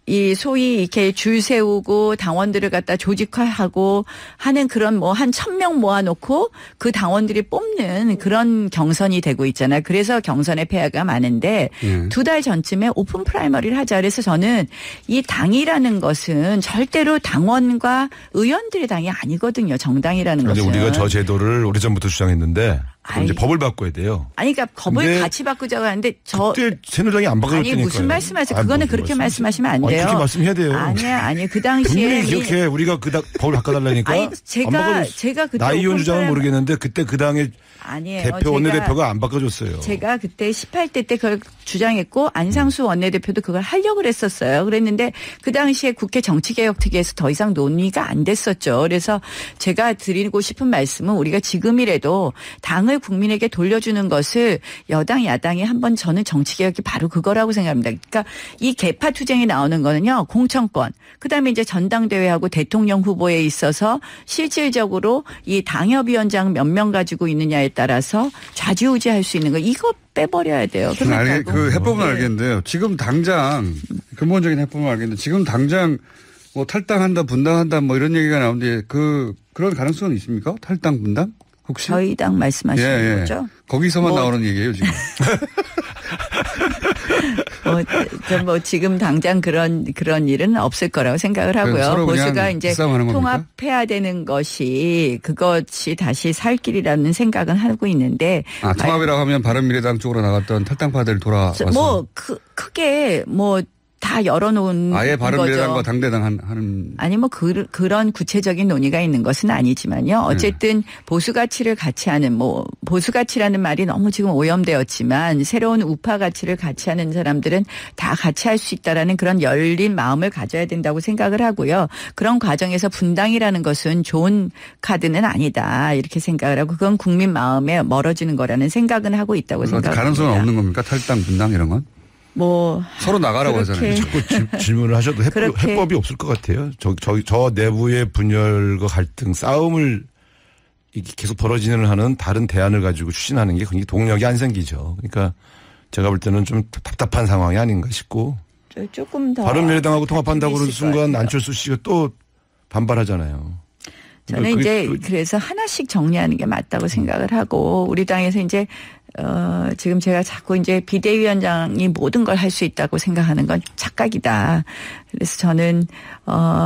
이 소위 이렇게 줄 세우고 당원들을 갖다 조직화하고 하는 그런 뭐 한 1,000명 모아놓고 그 당원들이 뽑는 그런 경선이 되고 있잖아요. 그래서 경선의 폐하가 많은데 2달 전쯤에 오픈 프라이머리를 하자. 그래서 저는 이 당이라는 것은 절대로 당원과 의원들의 당이 아니거든요. 정당이라는 것은. 우리가 저 제도를 오래전부터 주장했는데 이제 법을 바꿔야 돼요. 아니 그러니까 법을 같이 바꾸자고 하는데 그때 새누리당이 안 바꿔줬다니까요. 아니 무슨 말씀하세요? 그거는 그렇게 말씀하시면 안 돼요. 그렇게 말씀해야 돼요. 아니 그 당시에 분명히 기억해. 우리가 법을 바꿔달라니까. 아니 제가 그때 나 의원 주장은 모르겠는데 그때 그 당의 대표 원내대표가 안 바꿔줬어요. 제가 그때 18대 때 그걸 주장했고 안상수 원내대표도 그걸 하려고 그랬었어요. 그랬는데 그 당시에 국회 정치개혁특위에서 더 이상 논의가 안 됐었죠. 그래서 제가 드리고 싶은 말씀은 우리가 지금이라도 당을 국민에게 돌려주는 것을 여당 야당이 한번 저는 정치개혁이 바로 그거라고 생각합니다. 그러니까 이 개파 투쟁이 나오는 거는요. 공천권. 그다음에 이제 전당대회하고 대통령 후보에 있어서 실질적으로 이 당협위원장 몇 명 가지고 있느냐에 따라서 좌지우지할 수 있는 거 이거 빼버려야 돼요. 그 해법은 알겠는데요. 지금 당장 근본적인 해법은 알겠는데 지금 당장 뭐 탈당한다 분당한다 뭐 이런 얘기가 나오는데 그런 가능성은 있습니까? 탈당 분당? 혹시? 저희 당 말씀하시는 거죠? 거기서만 나오는 얘기예요 지금. 지금 당장 그런 일은 없을 거라고 생각을 하고요. 보수가 이제 통합해야 되는 것이 그것이 다시 살 길이라는 생각은 하고 있는데. 통합이라고 하면 바른미래당 쪽으로 나갔던 탈당파들 돌아와서. 크게 다 열어놓은 아예 바른미래당과 거죠. 당대당 하는. 아니 그런 구체적인 논의가 있는 것은 아니지만요. 어쨌든 보수 가치를 같이 하는 보수 가치라는 말이 너무 지금 오염되었지만 새로운 우파 가치를 같이 하는 사람들은 다 같이 할 수 있다라는 그런 열린 마음을 가져야 된다고 생각을 하고요. 그런 과정에서 분당이라는 것은 좋은 카드는 아니다 이렇게 생각을 하고 그건 국민 마음에 멀어지는 거라는 생각은 하고 있다고 생각합니다. 가능성은 없는 겁니까? 탈당 분당 이런 건? 서로 나가라고 하잖아요. 자꾸 질문을 하셔도 해법이 없을 것 같아요. 저 내부의 분열과 갈등, 싸움을 계속 벌어지는 하는 다른 대안을 가지고 추진하는 게 굉장히 동력이 안 생기죠. 그러니까 제가 볼 때는 좀 답답한 상황이 아닌가 싶고. 조금 더. 바른미래당하고 통합한다고 그러는 순간 안철수 씨가 또 반발하잖아요. 저는 그래서 하나씩 정리하는 게 맞다고 생각을 하고 우리 당에서 이제 지금 제가 자꾸 이제 비대위원장이 모든 걸 할 수 있다고 생각하는 건 착각이다. 그래서 저는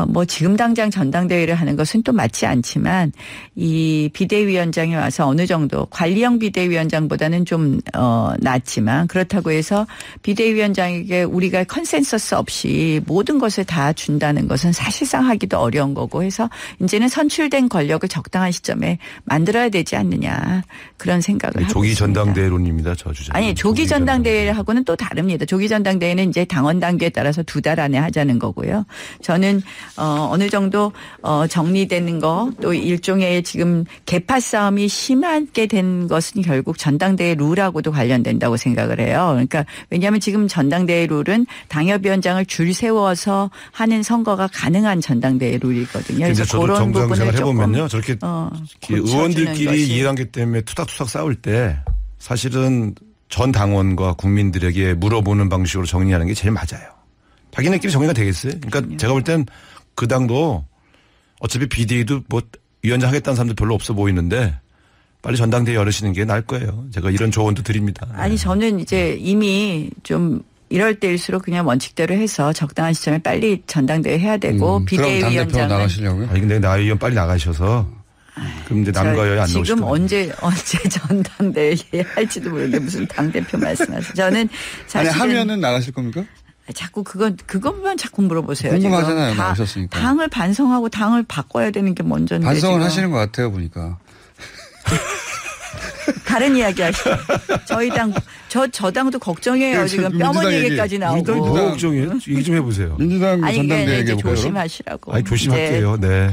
뭐 지금 당장 전당대회를 하는 것은 또 맞지 않지만 이 비대위원장이 와서 어느 정도 관리형 비대위원장보다는 좀 낫지만 그렇다고 해서 비대위원장에게 우리가 컨센서스 없이 모든 것을 다 준다는 것은 사실상 하기도 어려운 거고 해서 이제는 선출된 권력을 적당한 시점에 만들어야 되지 않느냐 그런 생각을 하고 조기 있습니다. 전당대회론입니다. 저 주장. 아니 조기 전당대회하고는 또 다릅니다. 조기 전당대회는 이제 당원 단계에 따라서 2달 안에 하자는 거고요. 저는 어느 정도 정리되는 거 또 일종의 지금 계파 싸움이 심하게 된 것은 결국 전당대회 룰하고도 관련된다고 생각을 해요. 그러니까 왜냐하면 지금 전당대회 룰은 당협위원장을 줄 세워서 하는 선거가 가능한 전당대회 룰이거든요. 그래서 그래서 저도 그런 부분을 정당생활 해보면요. 조금 저렇게 고쳐주는 의원들끼리 것이. 이해관계 때문에 투닥투닥 싸울 때 사실은 전 당원과 국민들에게 물어보는 방식으로 정리하는 게 제일 맞아요. 자기네끼리 정리가 되겠어요. 그러니까 제가 볼 땐 그 당도 어차피 비대위도 뭐 위원장 하겠다는 사람도 별로 없어 보이는데 빨리 전당대회 열으시는 게 나을 거예요. 제가 이런 조언도 드립니다. 아니 저는 이제 이미 좀 이럴 때일수록 그냥 원칙대로 해서 적당한 시점에 빨리 전당대회 해야 되고 그럼 당대표 비대위원장은 나가시려고요? 아니 근데 나의원 빨리 나가셔서 그럼 이제 남과 여야 안 나오시고 지금 언제 전당대회 할지도 모르는데 무슨 당대표 말씀하세요. 저는 아니 사실은 하면은 나가실 겁니까? 자꾸 그것만 자꾸 물어보세요. 궁금하잖아요. 지금 나오셨으니까. 당을 반성하고 당을 바꿔야 되는 게 먼저인데 반성을 지금. 하시는 것 같아요 보니까. 다른 이야기 하시죠. 저희 당, 저 당도 걱정해요. 그 지금 민주당 뼈머니 얘기, 얘기까지 나오고. 우리 당이 뭐가 걱정이에요? 얘기 좀 해보세요. 민주당 아니 전당대회 이게 이제 얘기해볼까요? 조심하시라고. 아니 조심할게요. 네.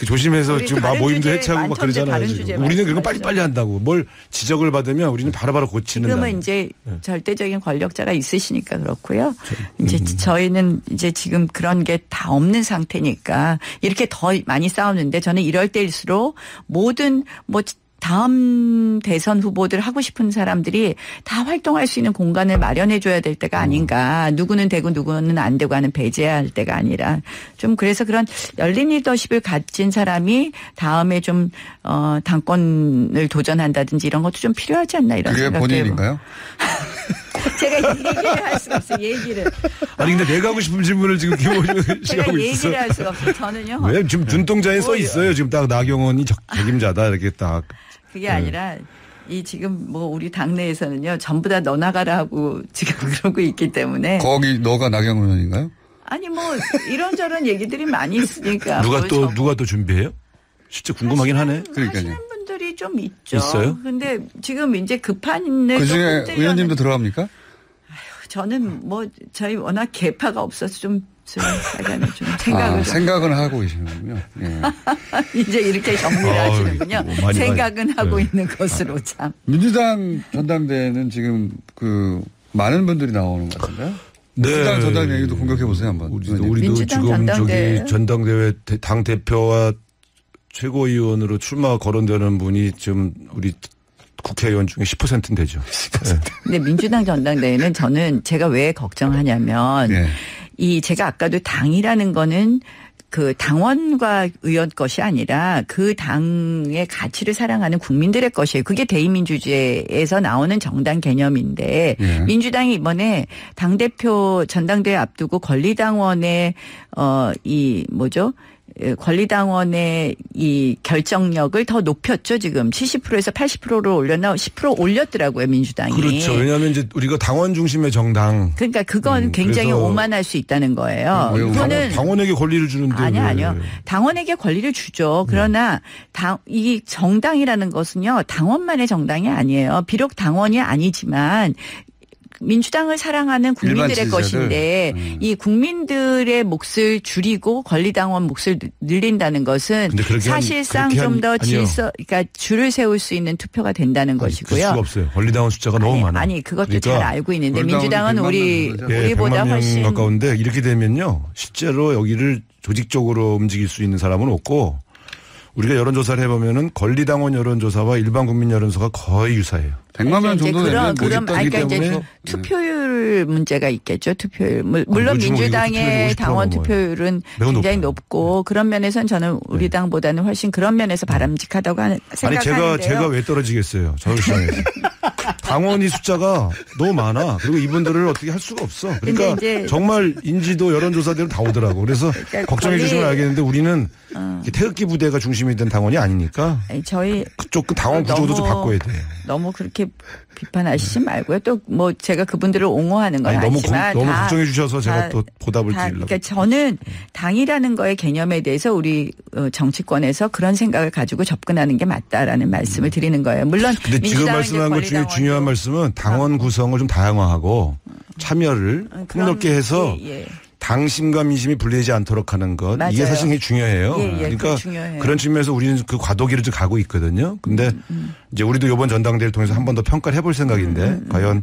조심해서 우리 지금 막 다른 모임도 주제, 해체하고 막 많던데 그러잖아요. 다른 지금. 주제 우리는 그런 거 말씀하시죠. 빨리빨리 한다고. 뭘 지적을 받으면 우리는 바로바로 고치는. 지금은 이제 절대적인 권력자가 있으시니까 그렇고요. 이제 저희는 이제 지금 그런 게 다 없는 상태니까 이렇게 더 많이 싸우는데 저는 이럴 때일수록 모든 뭐 다음 대선 후보들 하고 싶은 사람들이 다 활동할 수 있는 공간을 마련해 줘야 될 때가 아닌가. 누구는 되고 누구는 안 되고 하는 배제할 때가 아니라 좀 그래서 그런 열린 리더십을 가진 사람이 다음에 좀 당권을 도전한다든지 이런 것도 좀 필요하지 않나 이런 그게 생각도 본인인가요? 제가 얘기를 할 수가 없어요. 얘기를. 아니 근데 내가 하고 싶은 질문을 지금 김호준 씨가 제가 하고 있어. 얘기를 할 수가 없어요. 저는요. 왜 지금 눈동자에 써 있어요. 지금 딱 나경원이 책임자다 이렇게 딱. 그게 아니라 이 지금 뭐 우리 당내에서는요. 전부 다 너 나가라 하고 지금 그러고 있기 때문에. 거기 너가 나경원 의원인가요? 아니 뭐 이런저런 얘기들이 많이 있으니까. 누가 또 준비해요? 진짜 궁금하긴 하네. 그러니까요. 하시는 분들이 좀 있죠. 있어요? 근데 지금 이제 급한을 그중에 의원님도 들어갑니까? 저는 뭐 저희 워낙 개파가 없어서 좀 약간 좀 생각을 좀 생각은 하고 계시는군요. 예. 이제 이렇게 정리를 하시는군요. 많이 생각은 하고 네. 있는 것으로 참. 민주당 전당대회는 지금 많은 분들이 나오는 것 같은데요. 민주당 전당대회 얘기도 공격해 보세요 한번. 우리도 민주당 지금 전당대회. 저기 전당대회 당 대표와 최고위원으로 출마 거론되는 분이 지금 우리 국회의원 중에 10%는 되죠. 10%. 근데 민주당 전당대회는 저는 제가 왜 걱정하냐면 네. 제가 아까도 당이라는 거는 그 당원과 의원 것이 아니라 그 당의 가치를 사랑하는 국민들의 것이에요. 그게 대의민주주의에서 나오는 정당 개념인데 민주당이 이번에 당대표 전당대회 앞두고 권리당원의 권리당원의 이 결정력을 더 높였죠. 지금 70%에서 80%로 올렸나 10% 올렸더라고요. 민주당이. 그렇죠. 왜냐하면 이제 우리가 당원 중심의 정당. 그러니까 그건 굉장히 그래서 오만할 수 있다는 거예요. 이거는 당원에게 권리를 주는데. 아니요. 당원에게 권리를 주죠. 그러나 이 정당이라는 것은요. 당원만의 정당이 아니에요. 비록 당원이 아니지만 민주당을 사랑하는 국민들의 것인데 이 국민들의 몫을 줄이고 권리당원 몫을 늘린다는 것은 사실상 좀 더 그러니까 줄을 세울 수 있는 투표가 된다는 것이고요. 그럴 수가 없어요. 권리당원 숫자가 너무 많아. 아니 그것도 그러니까 잘 알고 있는데 민주당은 우리보다 100만 훨씬 명 가까운데 이렇게 되면요. 실제로 여기를 조직적으로 움직일 수 있는 사람은 없고 우리가 여론조사를 해보면은 권리당원 여론조사와 일반 국민 여론조사가 거의 유사해요. 100만 명 정도는 그러니까 이제 투표율 문제가 있겠죠. 투표율. 물론 민주당의 당원 투표율은 굉장히 높고 그런 면에서는 저는 우리 당보다는 훨씬 그런 면에서 바람직하다고 생각하는데요. 아니 제가 왜 떨어지겠어요. 서울시장에서. 당원이 숫자가 너무 많아. 그리고 이분들을 어떻게 할 수가 없어. 그러니까 정말 인지도 여론조사대로 다 오더라고. 그래서 그러니까 걱정해 주시면 알겠는데 우리는 태극기 부대가 중심이 된 당원이 아니니까 저희 그쪽 당원 구조도 좀 바꿔야 돼요. 너무 그렇게 비판하시지 말고요. 또 뭐 제가 그분들을 옹호하는 건 아니지만 너무 걱정해 주셔서 제가 또 보답을 드리려고. 그러니까 저는 당이라는 거의 개념에 대해서 우리 정치권에서 그런 생각을 가지고 접근하는 게 맞다라는 말씀을 드리는 거예요. 물론 근데 지금 말씀한 것 중에 중요한 말씀은 당원 구성을 좀 다양화하고 참여를 폭넓게 해서 당심과 민심이 분리되지 않도록 하는 것. 맞아요. 이게 사실 굉장히 중요해요. 그러니까 그런 측면에서 우리는 그 과도기를 좀 가고 있거든요. 근데 이제 우리도 이번 전당대회를 통해서 한 번 더 평가를 해볼 생각인데 과연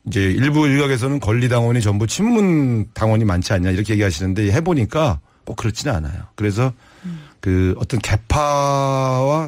이제 일부 일각에서는 권리당원이 전부 친문당원이 많지 않냐 이렇게 얘기하시는데 해보니까 꼭 그렇지는 않아요. 그래서 그 어떤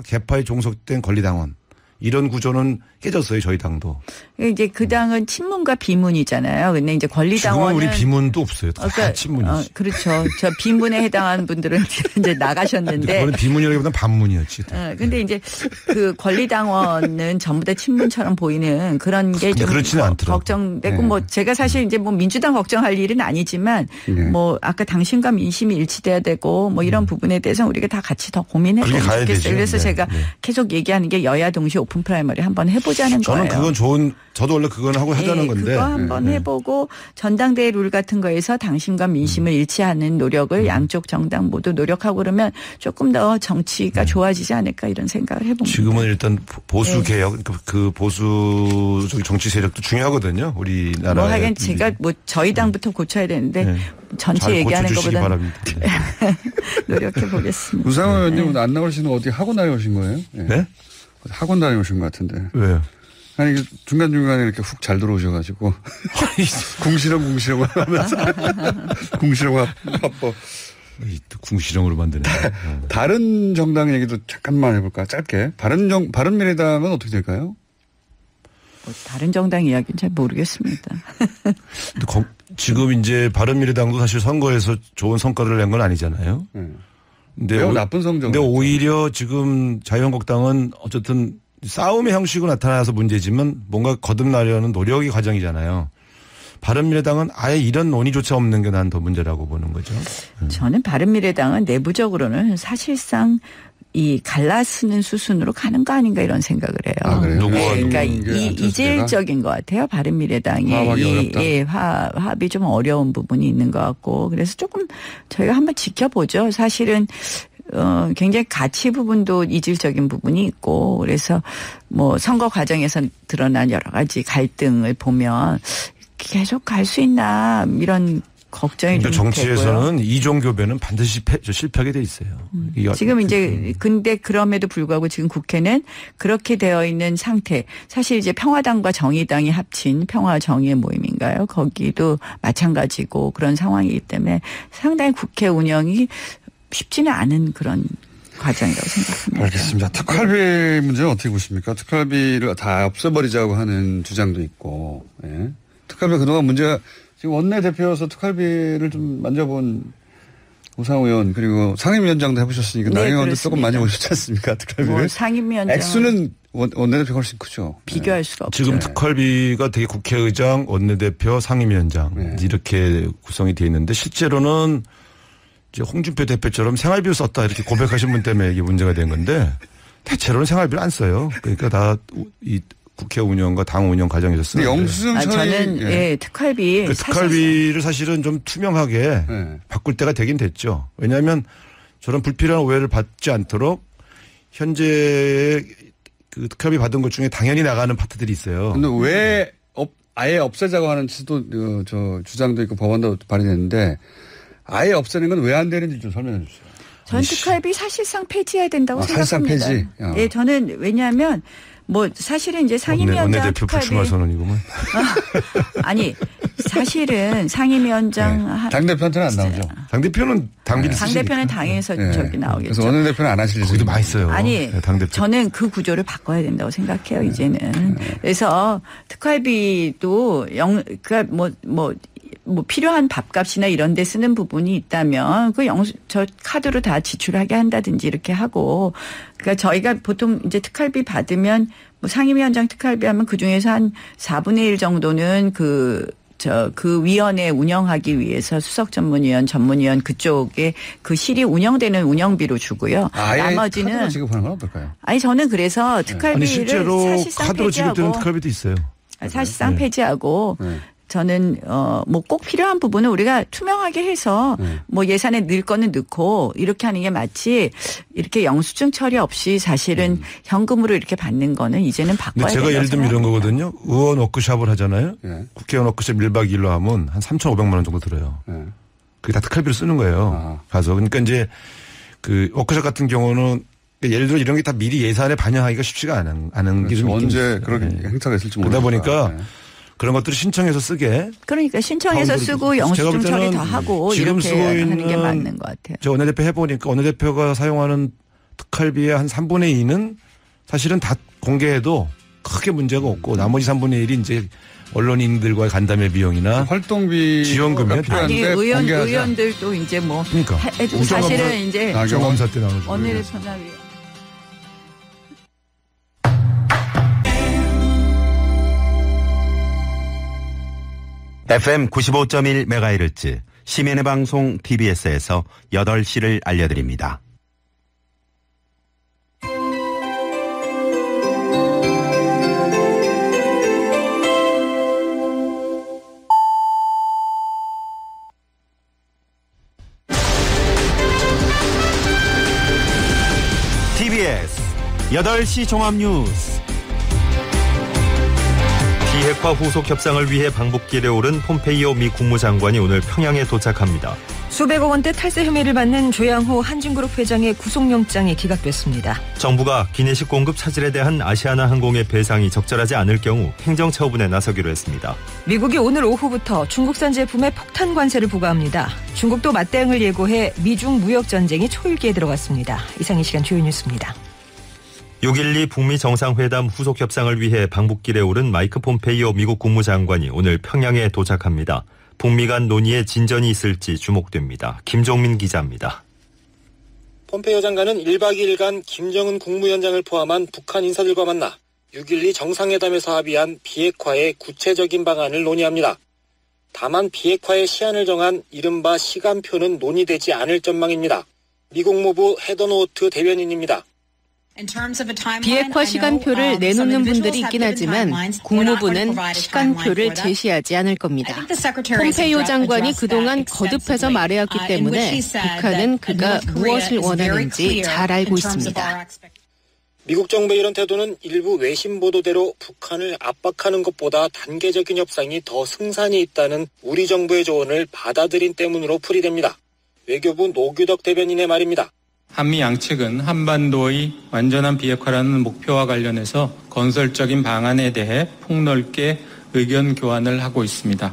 개파에 종속된 권리당원 이런 구조는 깨졌어요. 저희 당도. 이제 그 당은 친문과 비문이잖아요. 근데 이제 권리당원은 지금 우리 비문도 없어요. 다 친문이지. 그렇죠. 저 비문에 해당하는 분들은 이제 나가셨는데. 그건 비문이라기보다는 반문이었지. 근데 이제 그 권리당원은 전부 다 친문처럼 보이는 그런 게 좀 걱정되고 뭐 제가 사실 이제 뭐 민주당 걱정할 일은 아니지만 뭐 아까 당심과 민심이 일치돼야 되고 뭐 이런 부분에 대해서 우리가 다 같이 더 고민해 보면 좋겠어요. 그래서 제가 계속 얘기하는 게 여야 동시에 오픈 프라이머리 한번 해보자는 거예요. 저는 그건 저도 원래 그건 하고 하자는 건데. 그거 한번 해보고 전당대회 룰 같은 거에서 당심과 민심을 일치하는 노력을 양쪽 정당 모두 노력하고 그러면 조금 더 정치가 좋아지지 않을까 이런 생각을 해봅니다. 지금은 일단 보수 개혁, 그 보수 정치 세력도 중요하거든요. 우리나라에. 뭐 하긴 제가 뭐 저희 당부터 고쳐야 되는데 전체 얘기하는 것보다는 노력해 보겠습니다. 우상호 의원님은 안 나오시는 어디 학원 다녀오신 거예요? 네? 학원 다녀오신 것 같은데. 왜요? 아니 중간중간에 이렇게 훅 잘 들어오셔가지고 궁시렁 하면서 궁시렁 화법 궁시렁으로 만드네. 다른 정당 얘기도 잠깐만 해볼까 짧게. 바른미래당은 어떻게 될까요? 뭐 다른 정당 이야기는 잘 모르겠습니다. 근데 지금 이제 바른미래당도 사실 선거에서 좋은 성과를 낸 건 아니잖아요. 근데 매우 나쁜 성적. 근데 오히려 지금 자유한국당은 어쨌든 싸움의 형식으로 나타나서 문제지만 뭔가 거듭나려는 노력의 과정이잖아요. 바른미래당은 아예 이런 논의조차 없는 게 난 더 문제라고 보는 거죠. 저는 바른미래당은 내부적으로는 사실상 이 갈라쓰는 수순으로 가는 거 아닌가 이런 생각을 해요. 아, 그래요? 그러니까 이질적인 것 같아요. 바른미래당이 화합이 좀 어려운 부분이 있는 것 같고 그래서 조금 저희가 한번 지켜보죠. 사실은 굉장히 가치 부분도 이질적인 부분이 있고 그래서 뭐 선거 과정에서 드러난 여러 가지 갈등을 보면 계속 갈 수 있나 이런 걱정이 좀 되고요. 정치에서는 이종교배는 반드시 실패하게 돼 있어요. 지금 이제 근데 그럼에도 불구하고 지금 국회는 그렇게 되어 있는 상태. 사실 이제 평화당과 정의당이 합친 평화정의의 모임인가요? 거기도 마찬가지고 그런 상황이기 때문에 상당히 국회 운영이 쉽지는 않은 그런 과정이라고 생각합니다. 알겠습니다. 특활비 문제는 어떻게 보십니까? 특활비를 다 없애버리자고 하는 주장도 있고, 특활비 그동안 문제가 지금 원내대표여서 특활비를 좀 만져본 우상호 의원 그리고 상임위원장도 해보셨으니까 나경원 의원도 조금 많이 보셨지 않습니까? 특활비를. 뭐 상임위원장. 액수는 원내대표가 훨씬 크죠. 비교할 수가 없죠. 지금 특활비가 되게 국회의장, 원내대표, 상임위원장 이렇게 구성이 되어 있는데 실제로는 이제 홍준표 대표처럼 생활비를 썼다 이렇게 고백하신 분 때문에 이게 문제가 된 건데 대체로는 생활비를 안 써요. 그러니까 다 이 국회 운영과 당 운영 과정에서 쓰는데. 영수증 저는 특활비. 그 특활비를 사실은 좀 투명하게 바꿀 때가 되긴 됐죠. 왜냐하면 저런 불필요한 오해를 받지 않도록 현재 그 특활비 받은 것 중에 당연히 나가는 파트들이 있어요. 근데 왜 아예 없애자고 하는 주장도 있고 법안도 발의됐는데 아예 없애는 건 왜 안 되는지 좀 설명해 주세요. 전 특활비 사실상 폐지해야 된다고 사실상 생각합니다. 폐지. 네, 저는 왜냐하면 뭐 사실은 이제 상임위원장 원내대표 불출마 선언이구만. 아니 사실은 상임위원장 당대표한테는 안 나오죠. 당대표는 당대표는 당에서 저기 나오겠죠. 그래서 원내대표는 안 하실 거기도 많이 써요. 아니 당대표. 저는 그 구조를 바꿔야 된다고 생각해요. 이제는. 그래서 특활비도 그러니까 뭐 필요한 밥값이나 이런 데 쓰는 부분이 있다면 저 카드로 다 지출하게 한다든지 이렇게 하고 그러니까 저희가 보통 이제 특활비 받으면 뭐 상임위원장 특활비 하면 그중에서 한 4분의 1 정도는 그 위원회 운영하기 위해서 수석 전문위원, 전문위원 그쪽에 그 실이 운영되는 운영비로 주고요. 나머지는 카드로 지급하는 건 어떨까요? 아니 저는 그래서 특활비를 실제로 사실상 카드로 지급되는 폐지하고 특활비도 있어요. 사실상 폐지하고 저는 뭐 꼭 필요한 부분은 우리가 투명하게 해서 뭐 예산에 넣을 거는 넣고 이렇게 하는 게 맞지 이렇게 영수증 처리 없이 사실은 현금으로 이렇게 받는 거는 이제는 바꿔야 된다고 제가 예를 들면 이런 생각합니다. 거거든요. 의원 워크숍을 하잖아요. 국회의원 워크숍 1박 2일로 하면 한 3,500만 원 정도 들어요. 그게 다 특활비로 쓰는 거예요. 가서. 그러니까 이제 그 워크숍 같은 경우는 예를 들어 이런 게 다 미리 예산에 반영하기가 쉽지가 않은 게 좀 언제 그런 행사가 있을지 모르니까. 그러다 보니까 그런 것들을 신청해서 쓰게. 그러니까 신청해서 쓰고 영수증 처리 다 하고 지금 이렇게 쓰고 하는 게 있는 맞는 것 같아요. 저 원내대표 해보니까 원내대표가 사용하는 특활비의 한 3분의 2는 사실은 다 공개해도 크게 문제가 없고 나머지 3분의 1이 이제 언론인들과의 간담회 비용이나 활동비 지원금이 아니 의원들도 이제 뭐 그러니까 해도 사실은 이제 우정검사 때 나오는 원내대표나 FM 95.1MHz 시민의 방송 TBS에서 8시를 알려드립니다. TBS 8시 종합뉴스. 비핵화 후속 협상을 위해 방북길에 오른 폼페이오 미 국무장관이 오늘 평양에 도착합니다. 수백억 원대 탈세 혐의를 받는 조양호 한진그룹 회장의 구속영장이 기각됐습니다. 정부가 기내식 공급 차질에 대한 아시아나 항공의 배상이 적절하지 않을 경우 행정처분에 나서기로 했습니다. 미국이 오늘 오후부터 중국산 제품에 폭탄 관세를 부과합니다. 중국도 맞대응을 예고해 미중 무역전쟁이 초일기에 들어갔습니다. 이상 이 시간 주요 뉴스입니다. 6.12 북미 정상회담 후속 협상을 위해 방북길에 오른 마이크 폼페이오 미국 국무장관이 오늘 평양에 도착합니다. 북미 간 논의에 진전이 있을지 주목됩니다. 김종민 기자입니다. 폼페이오 장관은 1박 2일간 김정은 국무위원장을 포함한 북한 인사들과 만나 6.12 정상회담에서 합의한 비핵화의 구체적인 방안을 논의합니다. 다만 비핵화의 시한을 정한 이른바 시간표는 논의되지 않을 전망입니다. 미 국무부 헤더노트 대변인입니다. 비핵화 시간표를 내놓는 분들이 있긴 하지만 국무부는 시간표를 제시하지 않을 겁니다. 폼페이오 장관이 그동안 거듭해서 말해왔기 때문에 북한은 그가 무엇을 원하는지 잘 알고 있습니다. 미국 정부의 이런 태도는 일부 외신 보도대로 북한을 압박하는 것보다 단계적인 협상이 더 승산이 있다는 우리 정부의 조언을 받아들인 때문으로 풀이됩니다. 외교부 노규덕 대변인의 말입니다. 한미 양측은 한반도의 완전한 비핵화라는 목표와 관련해서 건설적인 방안에 대해 폭넓게 의견 교환을 하고 있습니다.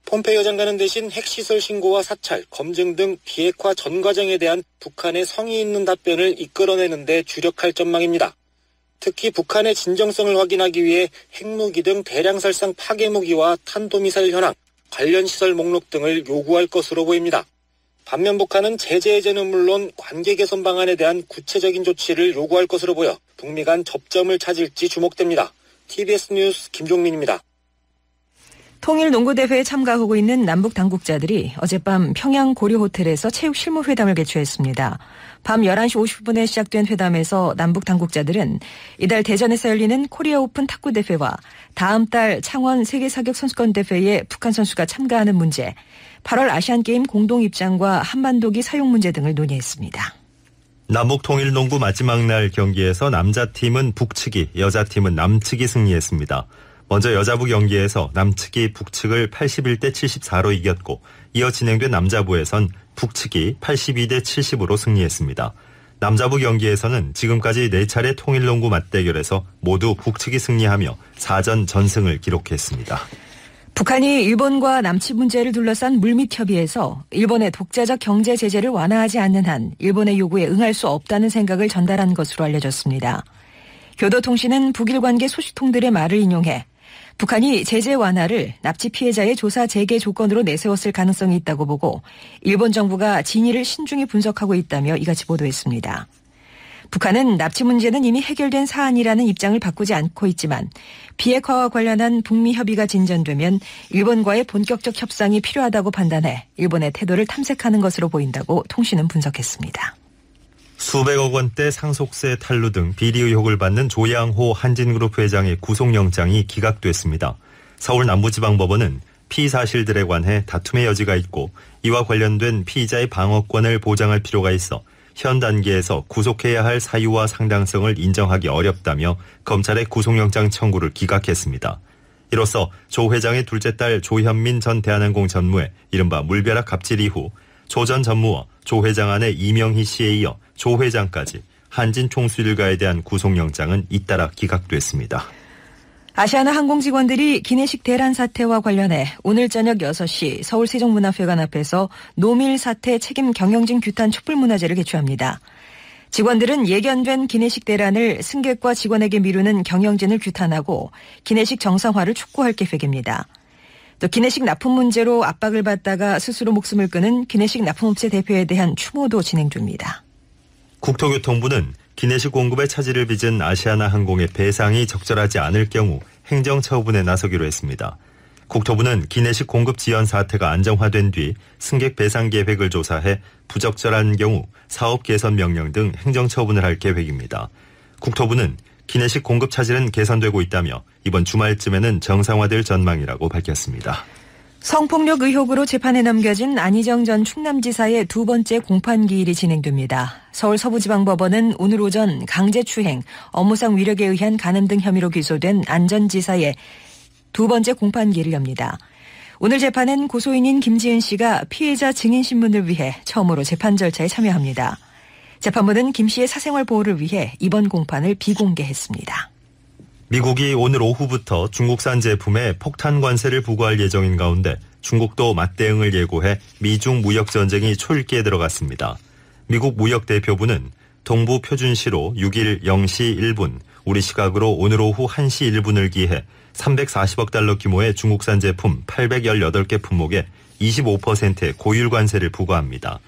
폼페이오 장관은 대신 핵시설 신고와 사찰, 검증 등 비핵화 전 과정에 대한 북한의 성의 있는 답변을 이끌어내는 데 주력할 전망입니다. 특히 북한의 진정성을 확인하기 위해 핵무기 등 대량살상 파괴무기와 탄도미사일 현황, 관련 시설 목록 등을 요구할 것으로 보입니다. 반면 북한은 제재 해제는 물론 관계 개선 방안에 대한 구체적인 조치를 요구할 것으로 보여 북미 간 접점을 찾을지 주목됩니다. TBS 뉴스 김종민입니다. 통일농구대회에 참가하고 있는 남북 당국자들이 어젯밤 평양 고려호텔에서 체육 실무회담을 개최했습니다. 밤 11시 50분에 시작된 회담에서 남북 당국자들은 이달 대전에서 열리는 코리아 오픈 탁구 대회와 다음 달 창원 세계사격선수권 대회에 북한 선수가 참가하는 문제, 8월 아시안게임 공동 입장과 한반도기 사용 문제 등을 논의했습니다. 남북 통일농구 마지막 날 경기에서 남자팀은 북측이, 여자팀은 남측이 승리했습니다. 먼저 여자부 경기에서 남측이 북측을 81대 74로 이겼고 이어 진행된 남자부에선 북측이 82대 70으로 승리했습니다. 남자부 경기에서는 지금까지 4차례 통일농구 맞대결에서 모두 북측이 승리하며 4전 전승을 기록했습니다. 북한이 일본과 남치 문제를 둘러싼 물밑 협의에서 일본의 독자적 경제 제재를 완화하지 않는 한 일본의 요구에 응할 수 없다는 생각을 전달한 것으로 알려졌습니다. 교도통신은 북일 관계 소식통들의 말을 인용해 북한이 제재 완화를 납치 피해자의 조사 재개 조건으로 내세웠을 가능성이 있다고 보고 일본 정부가 진위를 신중히 분석하고 있다며 이같이 보도했습니다. 북한은 납치 문제는 이미 해결된 사안이라는 입장을 바꾸지 않고 있지만 비핵화와 관련한 북미 협의가 진전되면 일본과의 본격적 협상이 필요하다고 판단해 일본의 태도를 탐색하는 것으로 보인다고 통신은 분석했습니다. 수백억 원대 상속세 탈루 등 비리 의혹을 받는 조양호 한진그룹 회장의 구속영장이 기각됐습니다. 서울 남부지방법원은 피의 사실들에 관해 다툼의 여지가 있고 이와 관련된 피의자의 방어권을 보장할 필요가 있어 현 단계에서 구속해야 할 사유와 상당성을 인정하기 어렵다며 검찰의 구속영장 청구를 기각했습니다. 이로써 조 회장의 둘째 딸 조현민 전 대한항공 전무의 이른바 물벼락 갑질 이후 조 전 전무와 조 회장 아내 이명희 씨에 이어 조 회장까지 한진 총수 일가에 대한 구속영장은 잇따라 기각됐습니다. 아시아나 항공 직원들이 기내식 대란 사태와 관련해 오늘 저녁 6시 서울 세종문화회관 앞에서 노밀 사태 책임 경영진 규탄 촛불문화제를 개최합니다. 직원들은 예견된 기내식 대란을 승객과 직원에게 미루는 경영진을 규탄하고 기내식 정상화를 촉구할 계획입니다. 또 기내식 납품 문제로 압박을 받다가 스스로 목숨을 끊은 기내식 납품업체 대표에 대한 추모도 진행 중입니다. 국토교통부는 기내식 공급에 차질을 빚은 아시아나 항공의 배상이 적절하지 않을 경우 행정처분에 나서기로 했습니다. 국토부는 기내식 공급 지연 사태가 안정화된 뒤 승객 배상 계획을 조사해 부적절한 경우 사업 개선 명령 등 행정처분을 할 계획입니다. 국토부는 기내식 공급 차질은 개선되고 있다며 이번 주말쯤에는 정상화될 전망이라고 밝혔습니다. 성폭력 의혹으로 재판에 넘겨진 안희정 전 충남지사의 두 번째 공판기일이 진행됩니다. 서울 서부지방법원은 오늘 오전 강제추행, 업무상 위력에 의한 간음 등 혐의로 기소된 안 전 지사의 두 번째 공판기일을 엽니다. 오늘 재판은 고소인인 김지은 씨가 피해자 증인신문을 위해 처음으로 재판 절차에 참여합니다. 재판부는 김 씨의 사생활 보호를 위해 이번 공판을 비공개했습니다. 미국이 오늘 오후부터 중국산 제품에 폭탄 관세를 부과할 예정인 가운데 중국도 맞대응을 예고해 미중 무역 전쟁이 초읽기에 들어갔습니다. 미국 무역대표부는 동부 표준시로 6일 0시 1분, 우리 시각으로 오늘 오후 1시 1분을 기해 340억 달러 규모의 중국산 제품 818개 품목에 25%의 고율 관세를 부과합니다.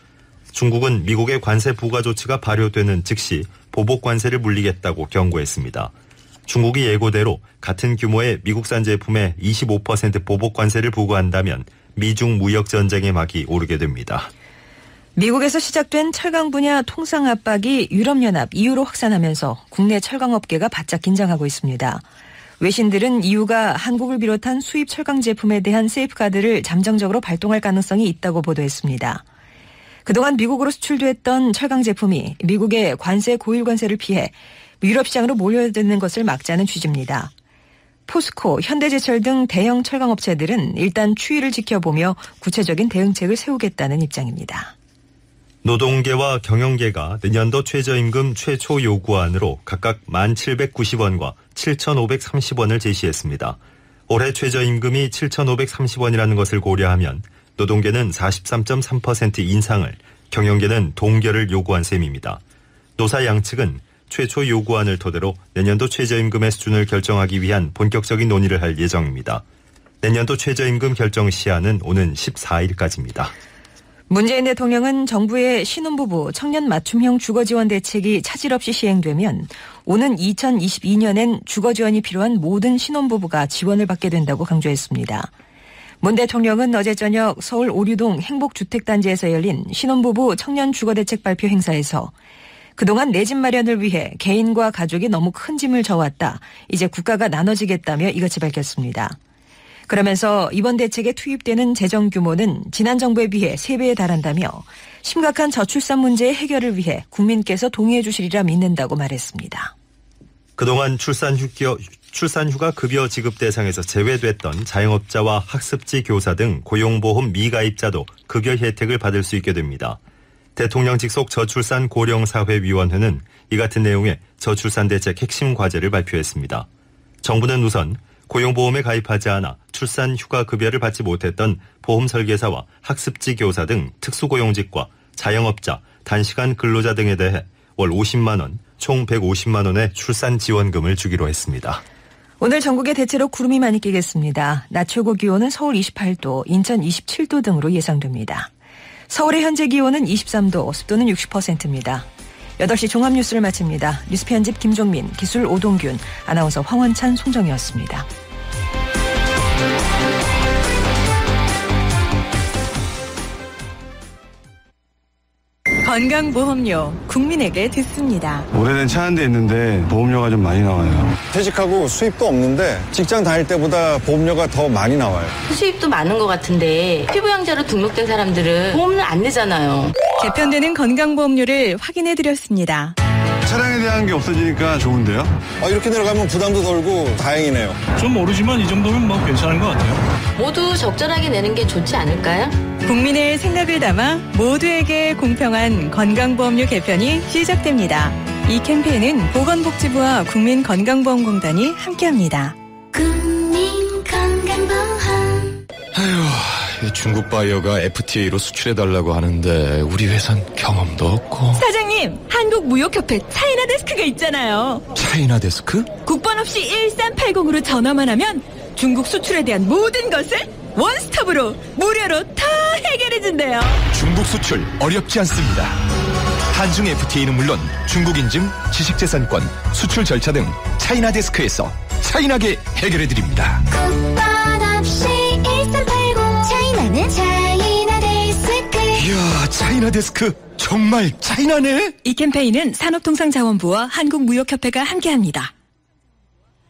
중국은 미국의 관세 부과 조치가 발효되는 즉시 보복 관세를 물리겠다고 경고했습니다. 중국이 예고대로 같은 규모의 미국산 제품에 25% 보복 관세를 부과한다면 미중 무역 전쟁의 막이 오르게 됩니다. 미국에서 시작된 철강 분야 통상 압박이 유럽연합 EU로 확산하면서 국내 철강업계가 바짝 긴장하고 있습니다. 외신들은 EU가 한국을 비롯한 수입 철강 제품에 대한 세이프가드를 잠정적으로 발동할 가능성이 있다고 보도했습니다. 그동안 미국으로 수출됐던 철강 제품이 미국의 관세 고율 관세를 피해 유럽 시장으로 몰려드는 것을 막자는 취지입니다. 포스코, 현대제철 등 대형 철강업체들은 일단 추이를 지켜보며 구체적인 대응책을 세우겠다는 입장입니다. 노동계와 경영계가 내년도 최저임금 최초 요구안으로 각각 1,790원과 7,530원을 제시했습니다. 올해 최저임금이 7,530원이라는 것을 고려하면 노동계는 43.3% 인상을, 경영계는 동결을 요구한 셈입니다. 노사 양측은 최초 요구안을 토대로 내년도 최저임금의 수준을 결정하기 위한 본격적인 논의를 할 예정입니다. 내년도 최저임금 결정 시한은 오는 14일까지입니다. 문재인 대통령은 정부의 신혼부부 청년 맞춤형 주거지원 대책이 차질 없이 시행되면 오는 2022년엔 주거지원이 필요한 모든 신혼부부가 지원을 받게 된다고 강조했습니다. 문 대통령은 어제 저녁 서울 오류동 행복주택단지에서 열린 신혼부부 청년 주거대책 발표 행사에서 그동안 내 집 마련을 위해 개인과 가족이 너무 큰 짐을 져왔다. 이제 국가가 나눠지겠다며 이같이 밝혔습니다. 그러면서 이번 대책에 투입되는 재정 규모는 지난 정부에 비해 3배에 달한다며 심각한 저출산 문제의 해결을 위해 국민께서 동의해 주시리라 믿는다고 말했습니다. 그동안 출산휴가 급여 지급 대상에서 제외됐던 자영업자와 학습지 교사 등 고용보험 미가입자도 급여 혜택을 받을 수 있게 됩니다. 대통령 직속 저출산 고령사회위원회는 이 같은 내용의 저출산 대책 핵심 과제를 발표했습니다. 정부는 우선 고용보험에 가입하지 않아 출산휴가 급여를 받지 못했던 보험설계사와 학습지 교사 등 특수고용직과 자영업자, 단시간 근로자 등에 대해 월 50만 원, 총 150만 원의 출산 지원금을 주기로 했습니다. 오늘 전국에 대체로 구름이 많이 끼겠습니다. 낮 최고 기온은 서울 28도, 인천 27도 등으로 예상됩니다. 서울의 현재 기온은 23도, 습도는 60%입니다. 8시 종합뉴스를 마칩니다. 뉴스 편집 김종민, 기술 오동균, 아나운서 황원찬, 송정이었습니다. 건강보험료 국민에게 듣습니다. 오래된 차 한 대 있는데 보험료가 좀 많이 나와요. 퇴직하고 수입도 없는데 직장 다닐 때보다 보험료가 더 많이 나와요. 수입도 많은 것 같은데 피부양자로 등록된 사람들은 보험료 안 내잖아요. 개편되는 건강보험료를 확인해드렸습니다. 차량에 대한 게 없어지니까 좋은데요? 이렇게 내려가면 부담도 덜고 다행이네요. 좀 오르지만 이 정도면 뭐 괜찮은 것 같아요. 모두 적절하게 내는 게 좋지 않을까요? 국민의 생각을 담아 모두에게 공평한 건강보험료 개편이 시작됩니다. 이 캠페인은 보건복지부와 국민건강보험공단이 함께합니다. 국민건강보험. 아휴, 중국 바이어가 FTA로 수출해달라고 하는데 우리 회사는 경험도 없고. 사장님, 한국무역협회 차이나 데스크가 있잖아요. 차이나 데스크? 국번 없이 1380으로 전화만 하면 중국 수출에 대한 모든 것을 원스톱으로 무료로 다 해결해준대요. 중국 수출 어렵지 않습니다. 한중 FTA는 물론 중국 인증, 지식재산권, 수출 절차 등 차이나 데스크에서 차이나게 해결해드립니다. 국번 없이 1380 차이나는 차이나 데스크. 이야, 차이나 데스크 정말 차이나네. 이 캠페인은 산업통상자원부와 한국무역협회가 함께합니다.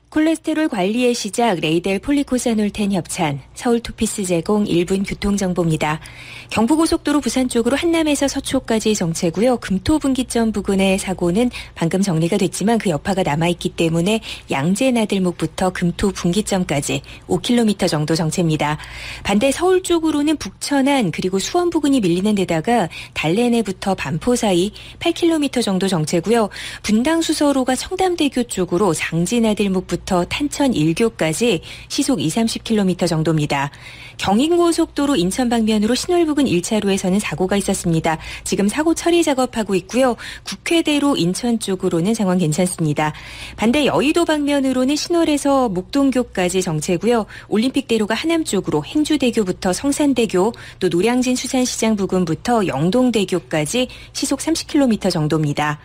콜레스테롤 관리의 시작 레이델 폴리코사놀텐 협찬, 서울투피스 제공 1분 교통정보입니다. 경부고속도로 부산 쪽으로 한남에서 서초까지 정체고요. 금토분기점 부근의 사고는 방금 정리가 됐지만 그 여파가 남아있기 때문에 양재나들목부터 금토분기점까지 5km 정도 정체입니다. 반대 서울 쪽으로는 북천안 그리고 수원 부근이 밀리는 데다가 달래내부터 반포 사이 8km 정도 정체고요. 분당수서로가 청담대교 쪽으로 장지나들목부터 탄천 1교까지 시속 20-30km 정도입니다. 경인고속도로 인천 방면으로 신월 부근 1차로에서는 사고가 있었습니다. 지금 사고 처리 작업하고 있고요. 국회대로 인천 쪽으로는 상황 괜찮습니다. 반대 여의도 방면으로는 신월에서 목동교까지 정체고요. 올림픽대로가 하남 쪽으로 행주대교부터 성산대교, 또 노량진 수산시장 부근부터 영동대교까지 시속 30km 정도입니다.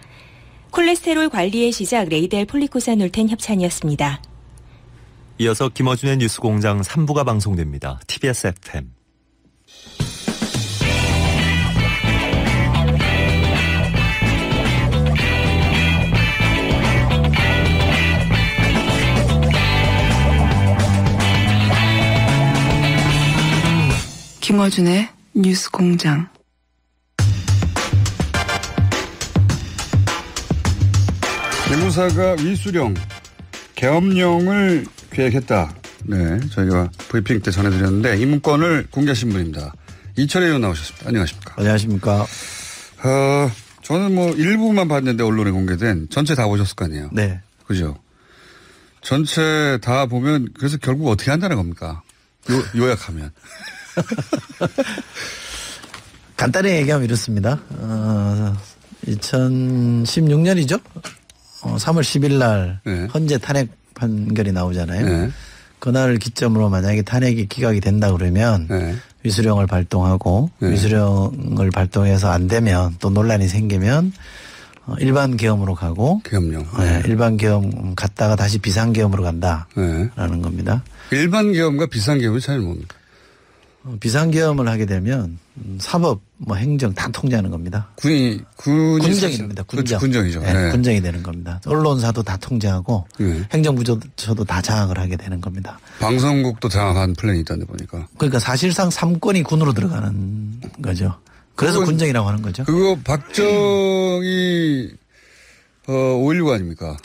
콜레스테롤 관리의 시작 레이델 폴리코사놀텐 협찬이었습니다. 이어서 김어준의 뉴스공장 3부가 방송됩니다. TBS FM. 김어준의 뉴스공장. 기무사가 위수령, 계엄령을 계획했다. 네, 저희가 브리핑 때 전해드렸는데 이 문건을 공개하신 분입니다. 이철혜 의원 나오셨습니다. 안녕하십니까? 안녕하십니까? 저는 뭐 일부만 봤는데 언론에 공개된 전체 다 보셨을 거 아니에요? 네. 그죠? 전체 다 보면 그래서 결국 어떻게 한다는 겁니까? 요약하면. 간단히 얘기하면 이렇습니다. 2016년이죠? 3월 10일 날 네. 헌재 탄핵 판결이 나오잖아요. 네. 그날을 기점으로 만약에 탄핵이 기각이 된다 그러면 네. 위수령을 발동하고 네. 위수령을 발동해서 안 되면 또 논란이 생기면 일반 계엄으로 가고 계엄령. 네. 일반 계엄 갔다가 다시 비상계엄으로 간다라는 네. 겁니다. 일반 계엄과 비상계엄의 차이는 뭡니까? 비상계엄을 하게 되면 사법, 행정 다 통제하는 겁니다. 군정입니다. 군정. 군정이죠. 네, 네. 군정이 되는 겁니다. 언론사도 다 통제하고 네. 행정부처도 다 장악을 하게 되는 겁니다. 방송국도 장악한 플랜이 있다는데 보니까. 그러니까 사실상 3권이 군으로 들어가는 거죠. 그래서 군정이라고 하는 거죠. 그거 박정희 5.16 아닙니까?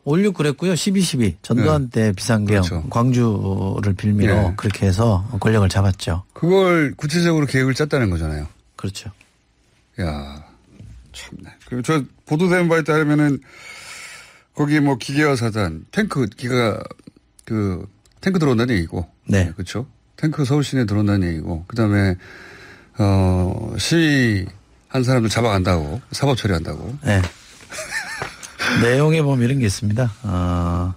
5.16 그랬고요. 12.12 전두환 때 비상계엄 그렇죠. 광주를 빌미로 네. 그렇게 해서 권력을 잡았죠. 그걸 구체적으로 계획을 짰다는 거잖아요. 그렇죠. 야, 참네. 그리고 저 보도된 바에 따르면은 거기 뭐 기계화 사단, 탱크 탱크 들어온다는 얘기고. 네. 그렇죠. 탱크 서울 시내에 들어온다는 얘기고. 그다음에 시위한 사람들 잡아간다고, 사법 처리한다고. 네. 내용에 보면 이런 게 있습니다.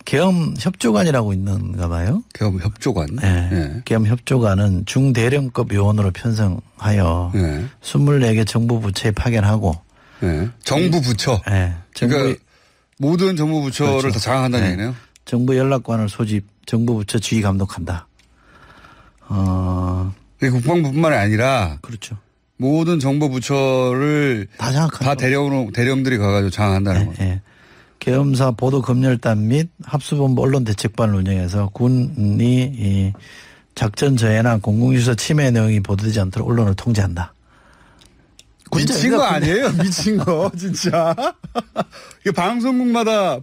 계엄 협조관이라고 있는가 봐요. 계엄 협조관. 네. 네. 계엄 협조관은 중대령급 요원으로 편성하여 네. 24개 정부 부처에 파견하고. 네. 정부 부처. 네. 그러니까 모든 정부 부처를 그렇죠. 다 장악한다는 네. 얘기네요. 정부 연락관을 소집, 정부 부처 지휘 감독한다. 국방부뿐만이 아니라. 그렇죠. 모든 정부 부처를 다 대령들이 가가지고 장악한다는 거죠. 네. 계엄사 보도 검열단 및 합수본부 언론대책반을 운영해서 군이 이 작전 저해나 공공유서 침해 내용이 보도되지 않도록 언론을 통제한다. 미친 거 아니에요? 미친 거 진짜. 이게 방송국마다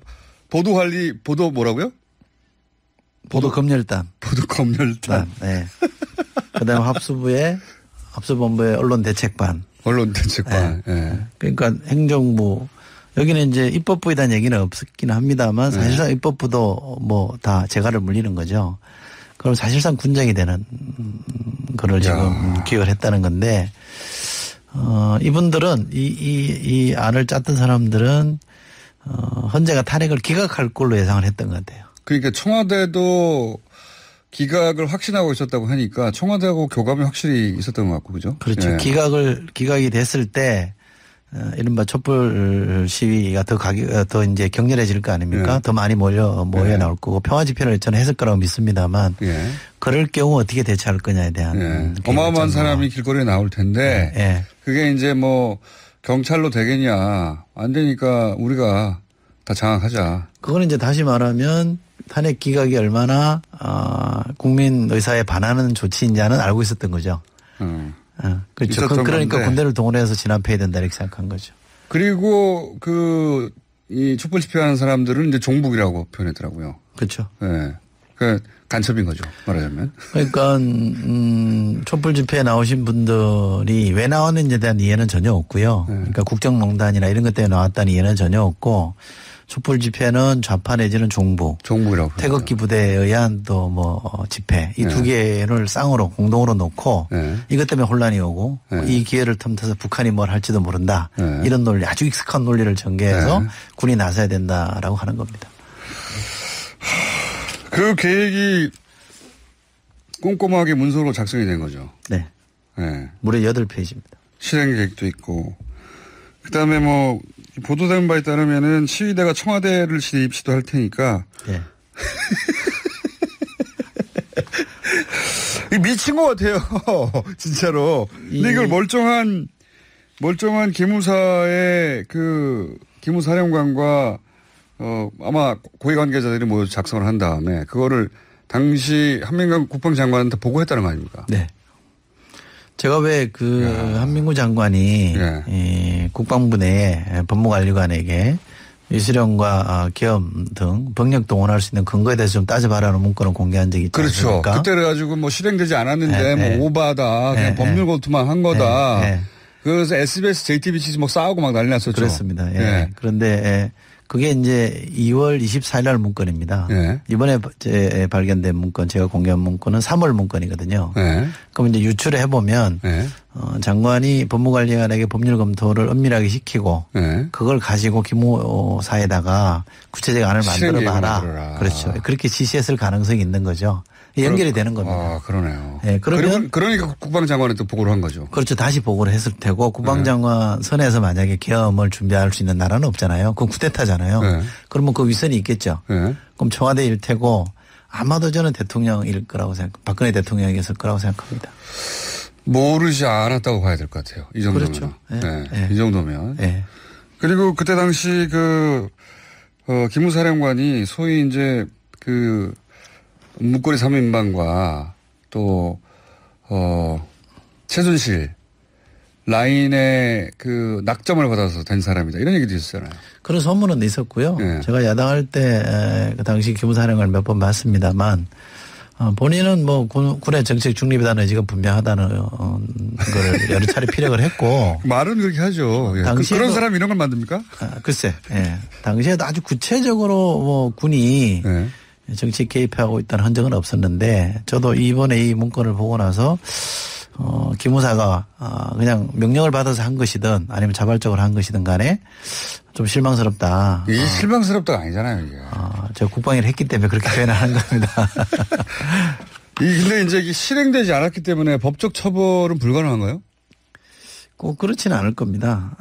보도 뭐라고요? 보도 검열단. 보도 검열단. 네. 그다음 합수본부의 언론대책반. 언론대책반. 네. 네. 그러니까 행정부 여기는 이제 입법부에 얘기는 없긴 합니다만 사실상 입법부도 뭐 다 재갈을 물리는 거죠. 그럼 사실상 군장이 되는 거를 지금 기획을 했다는 건데 이분들은 이 안을 짰던 사람들은 헌재가 탄핵을 기각할 걸로 예상을 했던 것 같아요. 그러니까 청와대도 기각을 확신하고 있었다고 하니까 청와대하고 교감이 확실히 있었던 것 같고 그죠? 그렇죠. 네. 기각이 됐을 때 이른바 촛불 시위가 더 이제 격렬해질 거 아닙니까? 네. 더 많이 모여 나올 거고 평화 집회를 저는 했을 거라고 믿습니다만 그럴 경우 어떻게 대처할 거냐에 대한 어마어마한 사람이 길거리에 나올 텐데 그게 이제 뭐 경찰로 되겠냐 안 되니까 우리가 다 장악하자. 그거는 이제 다시 말하면 탄핵 기각이 얼마나 국민 의사에 반하는 조치인지는 알고 있었던 거죠. 그렇죠. 그러니까 건데. 군대를 동원해서 진압해야 된다 이렇게 생각한 거죠. 그리고 이 촛불 집회하는 사람들은 이제 종북이라고 표현했더라고요. 그렇죠. 네. 그 간첩인 거죠. 말하자면. 그러니까 촛불 집회에 나오신 분들이 왜 나왔는지에 대한 이해는 전혀 없고요. 그러니까 국정농단이나 이런 것 때문에 나왔다는 이해는 전혀 없고 촛불 집회는 좌파 내지는 종북이라고 태극기 부대에 의한 또 뭐 집회 이 두 개를 쌍으로 공동으로 놓고 이것 때문에 혼란이 오고 이 기회를 틈타서 북한이 뭘 할지도 모른다 이런 논리 아주 익숙한 논리를 전개해서 군이 나서야 된다라고 하는 겁니다. 그 계획이 꼼꼼하게 문서로 작성이 된 거죠. 네. 무려 8페이지입니다. 실행 계획도 있고 그다음에 뭐 보도된 바에 따르면은 시위대가 청와대를 시도할 테니까. 네. 미친 것 같아요. 진짜로. 근데 이걸 멀쩡한 기무사의 기무사령관과 아마 고위 관계자들이 모두 작성을 한 다음에 그거를 당시 한민관 국방장관한테 보고했다는 거 아닙니까? 네. 제가 왜 한민구 장관이 국방부 내에 법무관리관에게 위수령과 계엄 등 병력 동원할 수 있는 근거에 대해서 좀 따져봐라는 문건을 공개한 적이 있지 그렇죠. 않습니까? 그때 그래가지고 뭐 실행되지 않았는데 뭐 오바다. 그냥 법률 검토만 한 거다. 그래서 SBS, JTBC 막 싸우고 막 난리 났었죠. 그렇습니다. 그런데 그게 이제 2월 24일 날 문건입니다. 이번에 발견된 문건, 제가 공개한 문건은 3월 문건이거든요. 그럼 이제 유출을 해보면 장관이 법무관리관에게 법률 검토를 엄밀하게 시키고 그걸 가지고 기무사에다가 구체적 안을 만들어봐라. 그렇죠. 그렇게 지시했을 가능성이 있는 거죠. 연결이 되는 겁니다. 아, 그러네요. 그러니까 국방장관한테 보고를 한 거죠. 그렇죠. 다시 보고를 했을 테고 국방장관 선에서 만약에 계엄을 준비할 수 있는 나라는 없잖아요. 그건 쿠데타잖아요. 그러면 그 위선이 있겠죠. 그럼 청와대일 테고 아마도 저는 대통령일 거라고 박근혜 대통령이었을 거라고 생각합니다. 모르지 않았다고 봐야 될 것 같아요. 이 정도면. 그렇죠. 이 정도면. 그리고 그때 당시 기무사령관이 소위 이제 문고리 3인방과 또 최순실을 라인의 그 낙점을 받아서 된 사람이다. 이런 얘기도 있었잖아요. 그런 소문은 있었고요. 네. 제가 야당할 때 그 당시 기무사령을 몇 번 봤습니다만 본인은 뭐 군의 정책 중립이라는 의지가 분명하다는 걸 여러 차례 피력을 했고. 말은 그렇게 하죠. 예. 그런 사람이 이런 걸 만듭니까? 글쎄. 예. 당시에도 아주 구체적으로 뭐 군이 정치에 개입하고 있다는 흔적은 없었는데 저도 이번에 이 문건을 보고 나서 기무사가 그냥 명령을 받아서 한 것이든 아니면 자발적으로 한 것이든 간에 좀 실망스럽다. 이게 실망스럽다가 아니잖아요. 이게. 제가 국방위를 했기 때문에 그렇게 표현하는 겁니다. 근데 이제 이게 실행되지 않았기 때문에 법적 처벌은 불가능한가요? 꼭 그렇지는 않을 겁니다.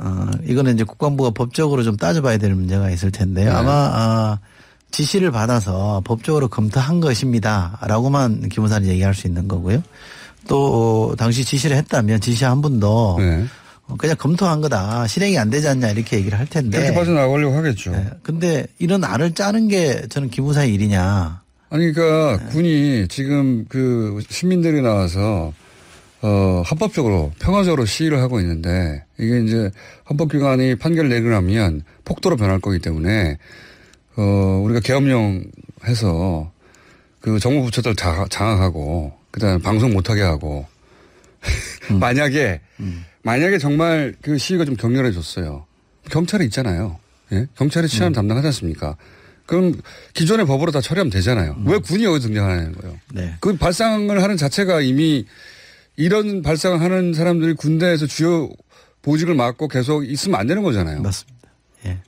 이거는 이제 국방부가 법적으로 좀 따져봐야 될 문제가 있을 텐데요. 아마 지시를 받아서 법적으로 검토한 것입니다라고만 기무사는 얘기할 수 있는 거고요. 또 당시 지시를 했다면 지시한 분도 그냥 검토한 거다. 실행이 안 되지 않냐 이렇게 얘기를 할 텐데. 그렇게 빠져나가려고 하겠죠. 근데 이런 알을 짜는 게 저는 기무사의 일이냐. 아니 그러니까 군이 지금 그 시민들이 나와서 합법적으로 평화적으로 시위를 하고 있는데 이게 이제 헌법기관이 판결을 내리고 나면 폭도로 변할 거기 때문에 우리가 계엄령 해서 그 정부 부처들 장악하고 그다음에 방송 못하게 하고 만약에 정말 그 시위가 좀 격렬해졌어요. 경찰이 있잖아요. 예? 경찰이 치안 담당하지 않습니까? 그럼 기존의 법으로 다 처리하면 되잖아요. 왜 군이 여기서 등장하는 거예요? 네. 그 발상을 하는 자체가 이미 이런 발상을 하는 사람들이 군대에서 주요 보직을 맡고 계속 있으면 안 되는 거잖아요. 맞습니다. 예.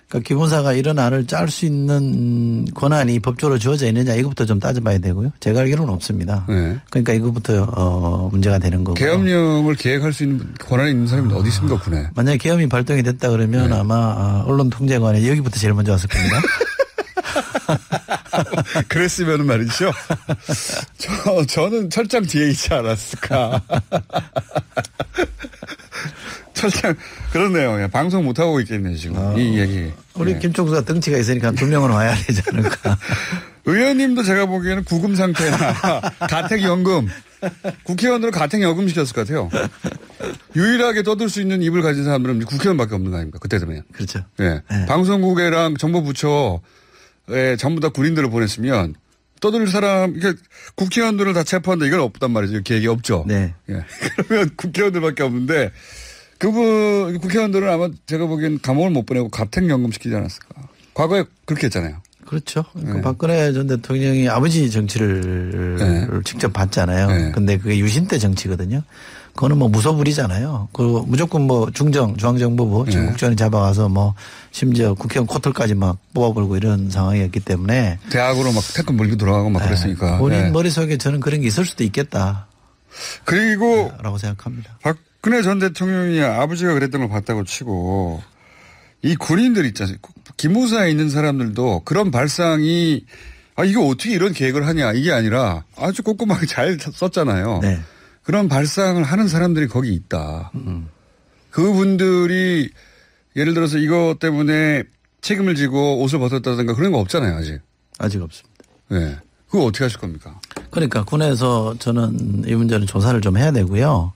그러니까 기무사가 이런 안을 짤 수 있는 권한이 법적으로 주어져 있느냐 이것부터 좀 따져봐야 되고요. 제가 알기로는 없습니다. 네. 그러니까 이것부터 문제가 되는 거고. 계엄령을 계획할 수 있는 권한이 있는 사람이 어디 있습니까 군에. 만약에 계엄이 발동이 됐다 그러면 아마 언론통제관에 여기부터 제일 먼저 왔을 겁니다. 그랬으면 말이죠. 저는 철장 뒤에 있지 않았을까. 철장 그렇네요. 방송 못 하고 있겠네요 지금 이 얘기. 우리 김총수가 덩치가 있으니까 2명은 와야 되지 않을까. 의원님도 제가 보기에는 구금 상태나 가택연금 국회의원으로 가택연금 시켰을 것 같아요. 유일하게 떠들 수 있는 입을 가진 사람들은 국회의원밖에 없는 거 아닙니까? 그때 되면. 그렇죠. 예. 네. 방송국이랑 정보부처에 전부 다 군인들을 보냈으면 떠들 사람, 그러니까 국회의원들을 다 체포한다 이건 없단 말이죠. 계획이 없죠. 네. 예. 그러면 국회의원들밖에 없는데 그분 국회의원들은 아마 제가 보기엔 감옥을 못 보내고 가택연금 시키지 않았을까. 과거에 그렇게 했잖아요. 그렇죠. 네. 박근혜 전 대통령이 아버지 정치를 직접 봤잖아요. 근데 그게 유신 때 정치거든요. 그거는 뭐 무소불위잖아요. 그 무조건 뭐 중앙정보부 전국전이 잡아가서 뭐 심지어 국회의원 코털까지 막 뽑아버리고 이런 상황이었기 때문에 대학으로 막 태권 물고 돌아가고 막 그랬으니까 본인 머릿속에 저는 그런 게 있을 수도 있겠다. 그리고 라고 생각합니다. 박근혜 전 대통령이 아버지가 그랬던 걸 봤다고 치고 이 군인들 있잖아요. 기무사에 있는 사람들도 그런 발상이 이거 어떻게 이런 계획을 하냐 이게 아니라 아주 꼼꼼하게 잘 썼잖아요. 네. 그런 발상을 하는 사람들이 거기 있다. 그분들이 예를 들어서 이거 때문에 책임을 지고 옷을 벗었다든가 그런 거 없잖아요. 아직 없습니다. 네. 그거 어떻게 하실 겁니까? 그러니까 군에서 저는 이 문제는 조사를 좀 해야 되고요.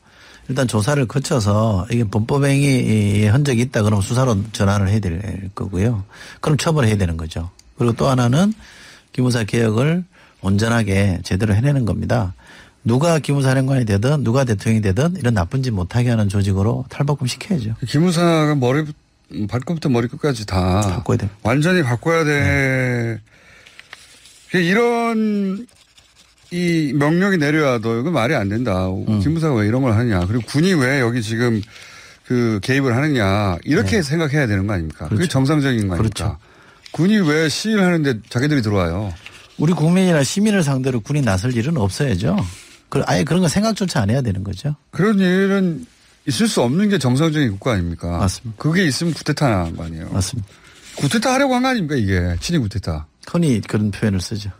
일단 조사를 거쳐서 이게 범법행위 흔적이 있다 그러면 수사로 전환을 해야 될 거고요. 그럼 처벌해야 되는 거죠. 그리고 또 하나는 기무사 개혁을 온전하게 제대로 해내는 겁니다. 누가 기무사령관이 되든 누가 대통령이 되든 이런 나쁜 짓 못하게 하는 조직으로 탈바꿈 시켜야죠. 기무사가 발끝부터 머리끝까지 다 바꿔야 돼. 완전히 바꿔야 돼. 이런 이 명령이 내려와도 이거 말이 안 된다. 기무사가 왜 이런 걸 하느냐. 그리고 군이 왜 여기 지금 그 개입을 하느냐. 이렇게 생각해야 되는 거 아닙니까? 그렇죠. 그게 정상적인 거 아닙니까? 그렇죠. 군이 왜 시위를 하는데 자기들이 들어와요. 우리 국민이나 시민을 상대로 군이 나설 일은 없어야죠. 아예 그런 거 생각조차 안 해야 되는 거죠. 그런 일은 있을 수 없는 게 정상적인 국가 아닙니까? 맞습니다. 그게 있으면 구테타 한 거 아니에요. 맞습니다. 구테타 하려고 한 거 아닙니까 이게. 친위 구테타. 흔히 그런 표현을 쓰죠.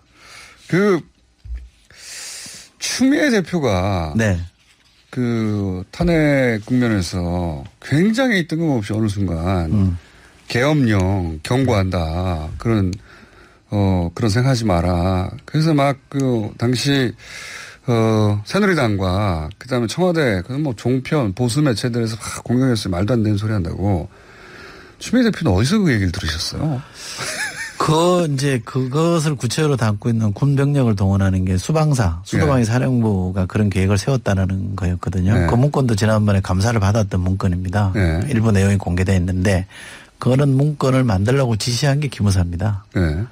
추미애 대표가 그 탄핵 국면에서 굉장히 뜬금없이 어느 순간 계엄령 경고한다. 그런 생각하지 마라. 그래서 막 당시 새누리당과 그다음에 청와대, 뭐 종편, 보수 매체들에서 막 공격했어요. 말도 안 되는 소리 한다고. 추미애 대표는 어디서 그 얘기를 들으셨어요? 이제 그것을 구체적으로 담고 있는 군 병력을 동원하는 게 수도방위 사령부가 그런 계획을 세웠다는 거였거든요. 네. 그 문건도 지난번에 감사를 받았던 문건입니다. 네. 일부 내용이 공개되어 있는데 그런 문건을 만들라고 지시한 게 기무사입니다. 네.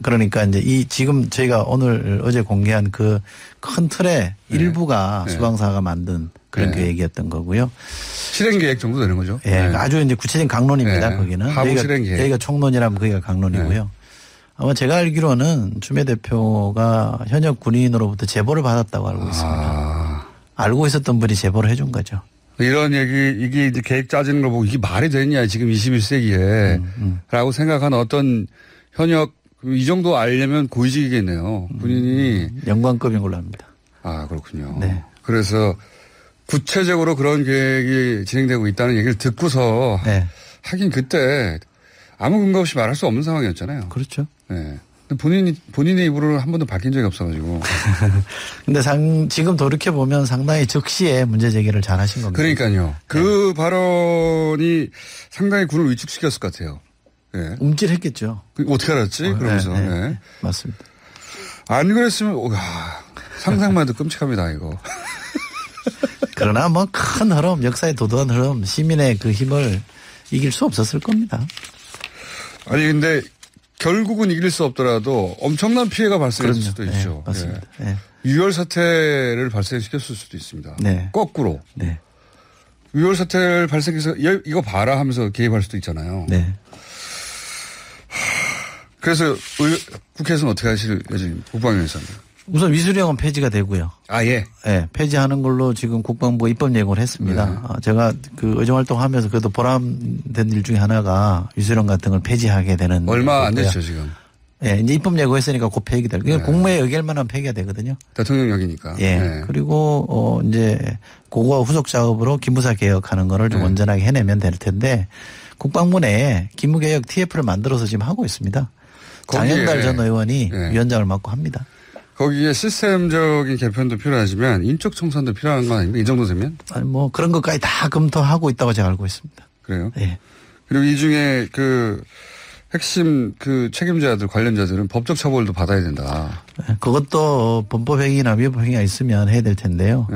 그러니까 이제 지금 저희가 어제 공개한 그 큰 틀의 일부가 수방사가 만든 그런 계획이었던 거고요. 실행 계획 정도 되는 거죠? 아주 이제 구체적인 강론입니다. 거기는. 하부 실행 계획. 여기가 총론이라면 거기가 강론이고요. 아마 제가 알기로는 추미애 대표가 현역 군인으로부터 제보를 받았다고 알고 있습니다. 알고 있었던 분이 제보를 해준 거죠. 이런 이게 이제 계획 짜지는 걸 보고 이게 말이 되냐 지금 21세기에 라고 생각한 어떤 현역 이 정도 알려면 고위직이겠네요. 본인이. 영관급인 걸로 압니다. 아, 그렇군요. 네. 그래서 구체적으로 그런 계획이 진행되고 있다는 얘기를 듣고서 하긴 그때 아무 근거 없이 말할 수 없는 상황이었잖아요. 그렇죠. 네. 본인의 입으로 한 번도 밝힌 적이 없어가지고. 근데 지금 돌이켜보면 상당히 즉시에 문제 제기를 잘 하신 겁니다. 그러니까요. 그 발언이 상당히 군을 위축시켰을 것 같아요. 네. 움찔했겠죠. 어떻게 알았지? 그러면서. 네. 맞습니다. 안 그랬으면, 상상만 해도 끔찍합니다, 이거. 그러나 뭐 큰 흐름, 역사의 도도한 흐름, 시민의 그 힘을 이길 수 없었을 겁니다. 아니, 근데 결국은 이길 수 없더라도 엄청난 피해가 발생했을 수도 있죠. 맞습니다. 유혈 사태를 발생시켰을 수도 있습니다. 거꾸로. 유혈 사태를 발생해서 이거 봐라 하면서 개입할 수도 있잖아요. 그래서 국회에서는 어떻게 하실 예정입니까? 국방위에서는. 우선 위수령은 폐지가 되고요. 예. 폐지하는 걸로 지금 국방부가 입법 예고를 했습니다. 제가 그 의정활동하면서 그래도 보람된 일 중에 하나가 위수령 같은 걸 폐지하게 되는. 얼마 안 됐죠, 지금. 이제 입법 예고했으니까 곧 폐기될. 국무회의 의결만 하면 폐기가 되거든요. 대통령령이니까. 그리고 이제 그거와 후속 작업으로 기무사 개혁하는 거를 좀 온전하게 해내면 될 텐데 국방부 내에 기무개혁 TF를 만들어서 지금 하고 있습니다. 장현달 전 의원이 위원장을 맡고 합니다. 거기에 시스템적인 개편도 필요하지만 인적 청산도 필요한 거 아닙니까? 이 정도 되면? 아니 뭐 그런 것까지 다 검토하고 있다고 제가 알고 있습니다. 그래요? 그리고 이 중에 그 핵심 그 책임자들 관련자들은 법적 처벌도 받아야 된다. 그것도 범법행위나 위법행위가 있으면 해야 될 텐데요.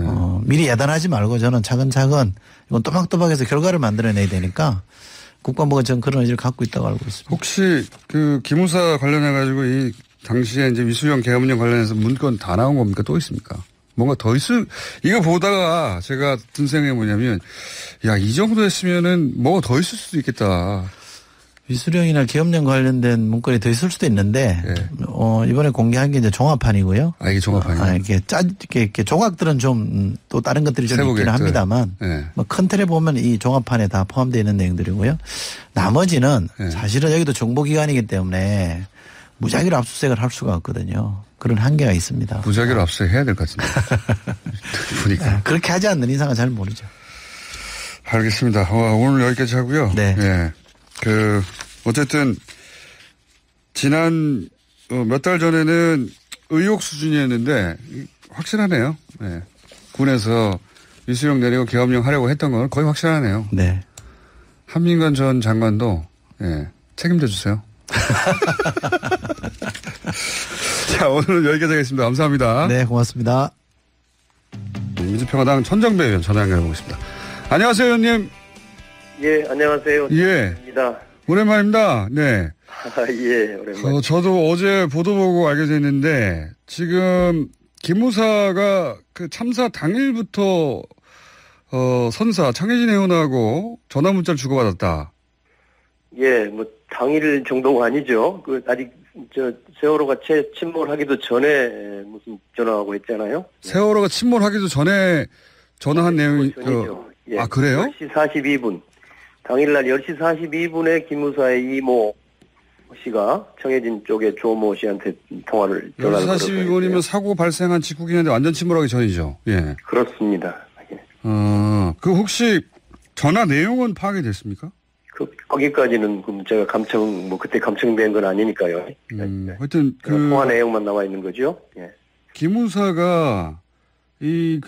미리 예단하지 말고 저는 차근차근 이건 또박또박해서 결과를 만들어내야 되니까 국방부가 전 그런 의지를 갖고 있다고 알고 있습니다. 혹시 그 기무사 관련해 가지고 이 당시에 이제 위수령 계엄령 관련해서 문건 다 나온 겁니까? 또 있습니까? 뭔가 더 이거 보다가 제가 든 생각이 뭐냐면 이 정도 했으면은 뭐가 더 있을 수도 있겠다. 위수령이나 계엄령 관련된 문건이 더 있을 수도 있는데 이번에 공개한 게 이제 종합판이고요. 이게 종합판이요? 이렇게 조각들은 좀 또 다른 것들이 좀 있긴 합니다만 뭐 큰 틀에 보면 이 종합판에 다 포함되어 있는 내용들이고요. 나머지는 사실은 여기도 정보기관이기 때문에 무작위로 압수수색을 할 수가 없거든요. 그런 한계가 있습니다. 무작위로 압수수색 해야 될 것 같습니다. 보니까. 그렇게 하지 않는 이상은 잘 모르죠. 알겠습니다. 오늘 여기까지 하고요. 어쨌든 지난 몇 달 전에는 의혹 수준이었는데 확실하네요. 군에서 위수령 내리고 계엄령 하려고 했던 건 거의 확실하네요. 한민관 전 장관도 책임져 주세요. 자, 오늘은 여기까지 하겠습니다. 감사합니다. 네, 고맙습니다. 민주평화당 천정배 의원 전화 연결해보겠습니다. 안녕하세요, 의원님. 안녕하세요. 오랜만입니다. 네. 오랜만에. 저도 어제 보도 보고 알게 됐는데 지금 기무사가 그 참사 당일부터 선사 창혜진 의원하고 전화 문자를 주고받았다. 뭐 당일 정도가 아니죠. 아직 세월호가 침몰하기도 전에 무슨 전화하고 했잖아요. 세월호가 침몰하기도 전에 전화한 내용이 그래요? 10시 42분. 당일날 10시 42분에 기무사의 이모 씨가 청해진 쪽에 조모 씨한테 전화를 10시 42분이면 사고 발생한 직후긴 한데 완전 침몰하기 전이죠. 그렇습니다. 그 혹시 전화 내용은 파악이 됐습니까? 거기까지는 제가 그때 감청된 건 아니니까요. 하여튼 통화 내용만 나와 있는 거죠. 기무사가 이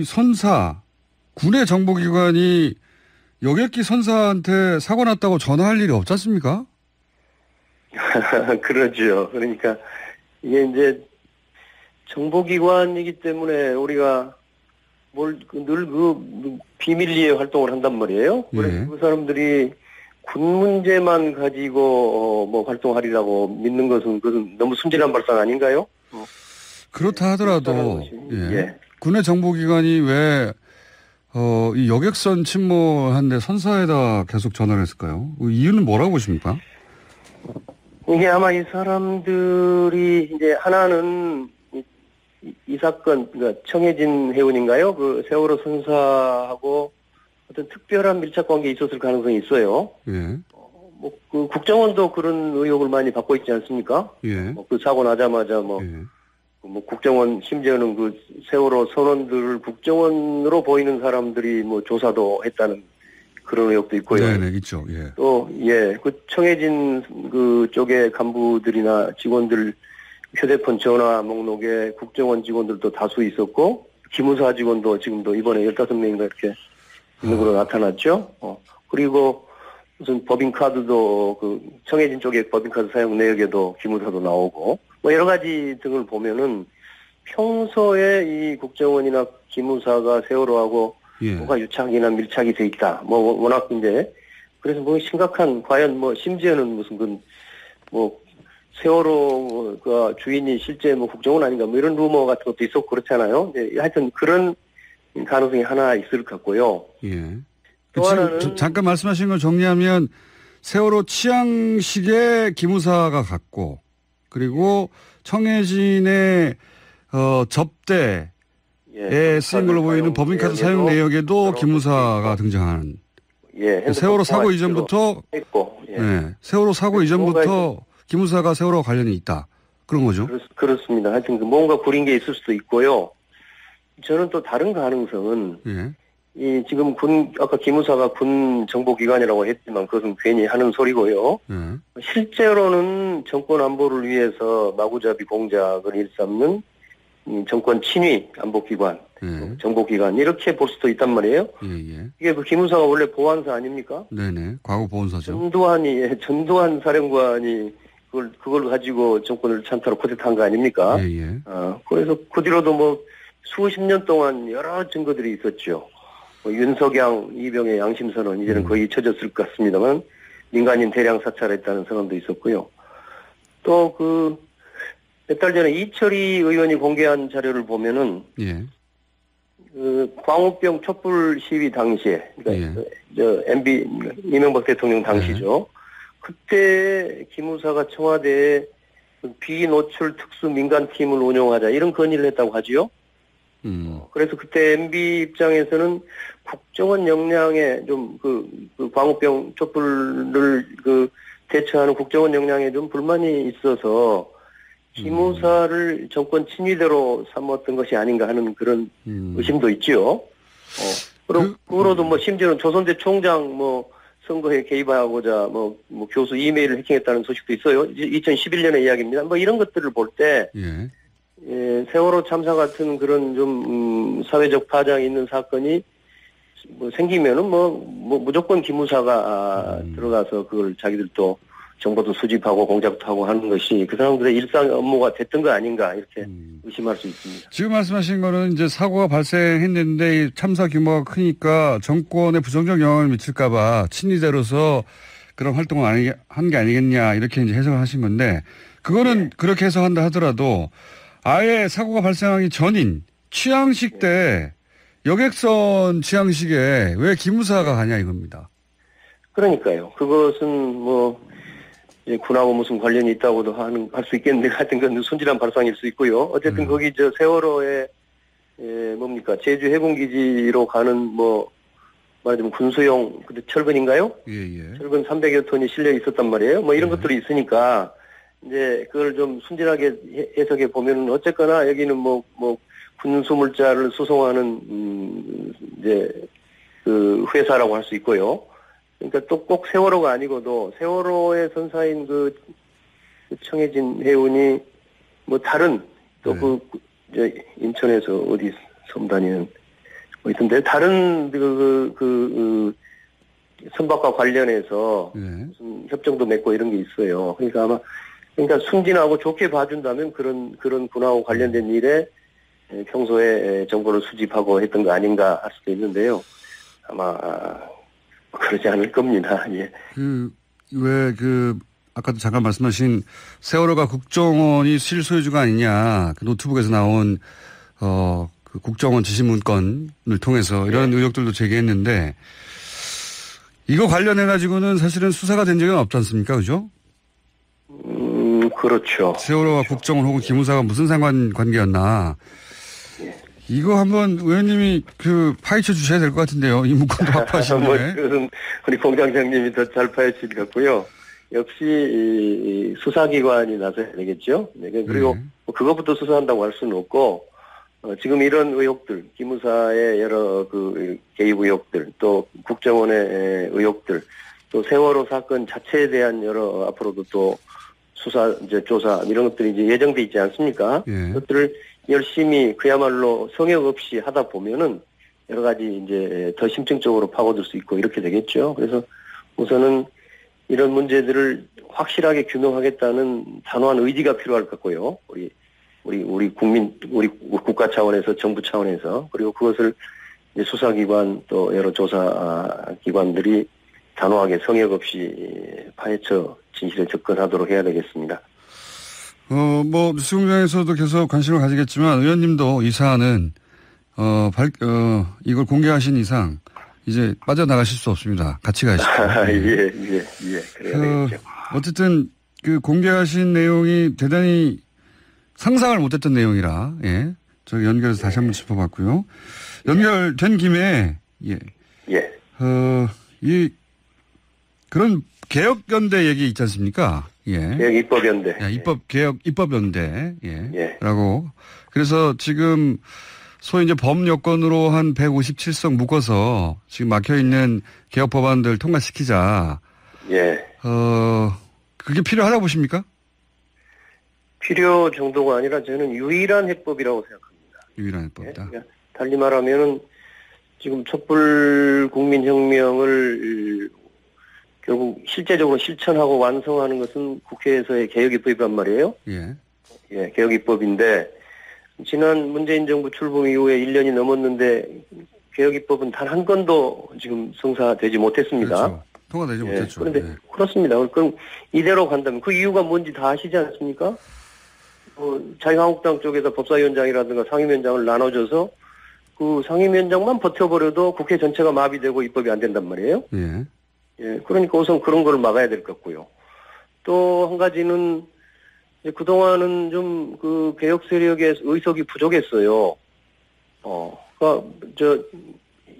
선사, 군의 정보기관이 여객기 선사한테 사고 났다고 전화할 일이 없지 않습니까? 그러죠. 그러니까 이게 이제 정보기관이기 때문에 우리가 늘 비밀리에 활동을 한단 말이에요. 그래서 그 사람들이 군 문제만 가지고 활동하리라고 믿는 것은 그건 너무 순진한 발상 아닌가요? 그렇다 하더라도 군의 정보기관이 왜 이 여객선 침몰한데 선사에다 계속 전화를 했을까요? 이유는 뭐라고 보십니까? 이게 아마 이 사람들이 이제 하나는 이 사건, 그러니까 청해진 해운인가요? 그 세월호 선사하고 어떤 특별한 밀착 관계에 있었을 가능성이 있어요. 그 국정원도 그런 의혹을 많이 받고 있지 않습니까? 그 사고 나자마자 국정원, 심지어는 그 세월호 선원들을 국정원으로 보이는 사람들이 조사도 했다는 그런 의혹도 있고요. 네네, 있죠. 또, 그 청해진 그 쪽의 간부들이나 직원들 휴대폰 전화 목록에 국정원 직원들도 다수 있었고, 기무사 직원도 지금도 이번에 15명인가 이렇게 있는 걸로 나타났죠. 그리고 무슨 법인카드도 그 청해진 쪽의 법인카드 사용 내역에도 기무사도 나오고, 여러 가지 등을 보면은 평소에 이 국정원이나 기무사가 세월호하고 뭐가 유착이나 밀착이 돼 있다. 워낙 이제 그래서 심각한 과연 심지어는 무슨 세월호가 주인이 실제 국정원 아닌가 이런 루머 같은 것도 있었고 그렇잖아요. 하여튼 그런 가능성이 하나 있을 것 같고요. 또 하나는 잠깐 말씀하신 걸 정리하면 세월호 취향식의 기무사가 갔고 그리고 청해진의 접대에 쓰인 걸로 보이는 법인카드 사용 내역에도 기무사가 등장하는. 세월호 사고 이전부터 했고, 세월호 사고 이전부터 기무사가 세월호 관련이 있다. 그런 거죠? 그렇습니다. 하여튼 뭔가 구린 게 있을 수도 있고요. 저는 또 다른 가능성은 이 지금 아까 기무사가 군 정보기관이라고 했지만 그것은 괜히 하는 소리고요. 실제로는 정권 안보를 위해서 마구잡이 공작을 일삼는 정권 친위 안보기관, 정보기관 이렇게 볼 수도 있단 말이에요. 이게 그 기무사가 원래 보안사 아닙니까? 네네, 과거 보안사죠. 전두환 사령관이 그걸 가지고 정권을 찬탈로 쿠데타한 거 아닙니까? 그래서 그 뒤로도 수십 년 동안 여러 증거들이 있었죠. 윤석양, 이병의 양심선언 이제는 거의 잊혀졌을 것 같습니다만 민간인 대량 사찰했다는 선언도 있었고요. 또 몇 달 전에 이철희 의원이 공개한 자료를 보면은 그 광우병 촛불 시위 당시에 그러니까 MB 이명박 대통령 당시죠. 그때 기무사가 청와대에 비노출 특수 민간팀을 운영하자 이런 건의를 했다고 하지요. 그래서 그때 MB 입장에서는 국정원 역량에 좀 그 광우병 촛불을 대처하는 국정원 역량에 좀 불만이 있어서 기무사를 정권 친위대로 삼았던 것이 아닌가 하는 그런 의심도 있지요. 그러고도 심지어는 조선대 총장 선거에 개입하고자 교수 이메일을 해킹했다는 소식도 있어요. 2011년의 이야기입니다. 이런 것들을 볼 때 세월호 참사 같은 그런 좀 사회적 파장이 있는 사건이 생기면은 무조건 기무사가 들어가서 그걸 자기들도 정보도 수집하고 공작도 하고 하는 것이 그 사람들의 일상 업무가 됐던 거 아닌가 이렇게 의심할 수 있습니다. 지금 말씀하신 거는 이제 사고가 발생했는데 참사 규모가 크니까 정권에 부정적 영향을 미칠까 봐 친위대로서 그런 활동을 한 게 아니겠냐 이렇게 이제 해석을 하신 건데 그거는 그렇게 해석한다 하더라도 아예 사고가 발생하기 전인 취향식 때 여객선 취향식에 왜 기무사가 가냐 이겁니다. 그러니까요. 그것은 군하고 무슨 관련이 있다고도 할 수 있겠는데 하여튼 그건 순진한 발상일 수 있고요. 어쨌든 거기 세월호에 제주 해군기지로 가는 말하자면 군수용 철근인가요? 철근 300여 톤이 실려 있었단 말이에요. 이런 것들이 있으니까 이제 그걸 좀 순진하게 해석해 보면은 어쨌거나 여기는 군수물자를 수송하는 이제 그 회사라고 할 수 있고요. 그러니까 또 꼭 세월호가 아니고도 세월호의 선사인 그 청해진 해운이 다른 또 인천에서 어디 섬 다니는 뭐 있던데 다른 선박과 관련해서 무슨 협정도 맺고 이런 게 있어요. 그러니까 아마 순진하고 좋게 봐준다면 그런 군하고 관련된 일에 평소에 정보를 수집하고 했던 거 아닌가 할 수도 있는데요. 아마 그러지 않을 겁니다. 예. 아까도 잠깐 말씀하신 세월호가 국정원이 실소유주가 아니냐, 그 노트북에서 나온 그 국정원 지시 문건을 통해서 이런 의혹들도 제기했는데 이거 관련해 가지고는 사실은 수사가 된 적은 없지 않습니까, 그죠? 그렇죠. 세월호와 국정원 혹은 기무사가 무슨 상관관계였나? 이거 한번 의원님이 파헤쳐 주셔야 될 것 같은데요. 이 문건도 확보하시는데. 그것은 우리 공장장님이 더 잘 파헤칠 것 같고요. 역시 수사기관이 나서야 되겠죠. 네, 그리고 그것부터 수사한다고 할 수는 없고 지금 이런 의혹들, 기무사의 여러 개입 의혹들, 또 국정원의 의혹들, 또 세월호 사건 자체에 대한 여러 앞으로도 또 수사, 조사 이런 것들이 이제 예정돼 있지 않습니까? 그것들을 열심히 그야말로 성역 없이 하다 보면은 여러 가지 이제 더 심층적으로 파고들 수 있고 이렇게 되겠죠. 그래서 우선은 이런 문제들을 확실하게 규명하겠다는 단호한 의지가 필요할 것 같고요. 우리 국가 차원에서 정부 차원에서 그리고 그것을 이제 수사기관 또 여러 조사기관들이 단호하게 성역 없이 파헤쳐 진실에 접근하도록 해야 되겠습니다. 뉴스공장에서도 계속 관심을 가지겠지만 의원님도 이 사안은 이걸 공개하신 이상 이제 빠져나가실 수 없습니다. 같이 가시죠. 예. 그래야 되겠죠. 어쨌든 공개하신 내용이 대단히 상상을 못했던 내용이라 저희 연결해서 다시 한번 짚어봤고요. 연결된 김에 그런 개혁연대 얘기 있지 않습니까? 개혁 입법연대. 입법연대. 라고. 그래서 지금 소위 이제 범여건으로 한 157석 묶어서 지금 막혀있는 개혁 법안들 통과시키자. 그게 필요하다고 보십니까? 필요 정도가 아니라 저는 유일한 해법이라고 생각합니다. 유일한 해법이다. 그러니까 달리 말하면은 지금 촛불 국민혁명을 결국 실제적으로 실천하고 완성하는 것은 국회에서의 개혁입법이란 말이에요. 개혁입법인데 지난 문재인 정부 출범 이후에 1년이 넘었는데 개혁입법은 단 한 건도 지금 성사되지 못했습니다. 그렇죠. 통과되지 못했죠. 그런데 그렇습니다. 그럼 이대로 간다면 그 이유가 뭔지 다 아시지 않습니까? 자유한국당 쪽에서 법사위원장이라든가 상임위원장을 나눠줘서 그 상임위원장만 버텨버려도 국회 전체가 마비되고 입법이 안 된단 말이에요. 그러니까 우선 그런 걸 막아야 될 것 같고요. 또 한 가지는 그동안은 좀 개혁 세력의 의석이 부족했어요.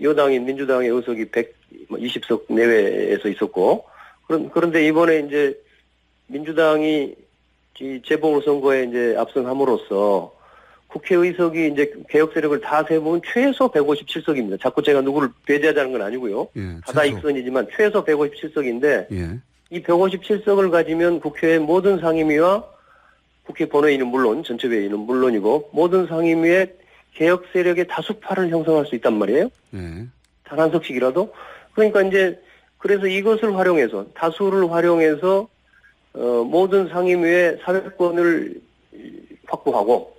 여당인 민주당의 의석이 120석 내외에서 있었고, 그런데 이번에 이제 민주당이 재보궐선거에 이제 압승함으로써 국회의석이 이제 개혁 세력을 다 세보면 최소 157석입니다. 자꾸 제가 누구를 배제하자는 건 아니고요. 다다익선이지만 최소 157석인데 이 157석을 가지면 국회의 모든 상임위와 국회 본회의는 물론 전체 회의는 물론이고 모든 상임위의 개혁 세력의 다수파를 형성할 수 있단 말이에요. 단 한 석씩이라도. 그러니까 이제 그래서 이것을 활용해서 다수를 활용해서 모든 상임위의 사회권을 확보하고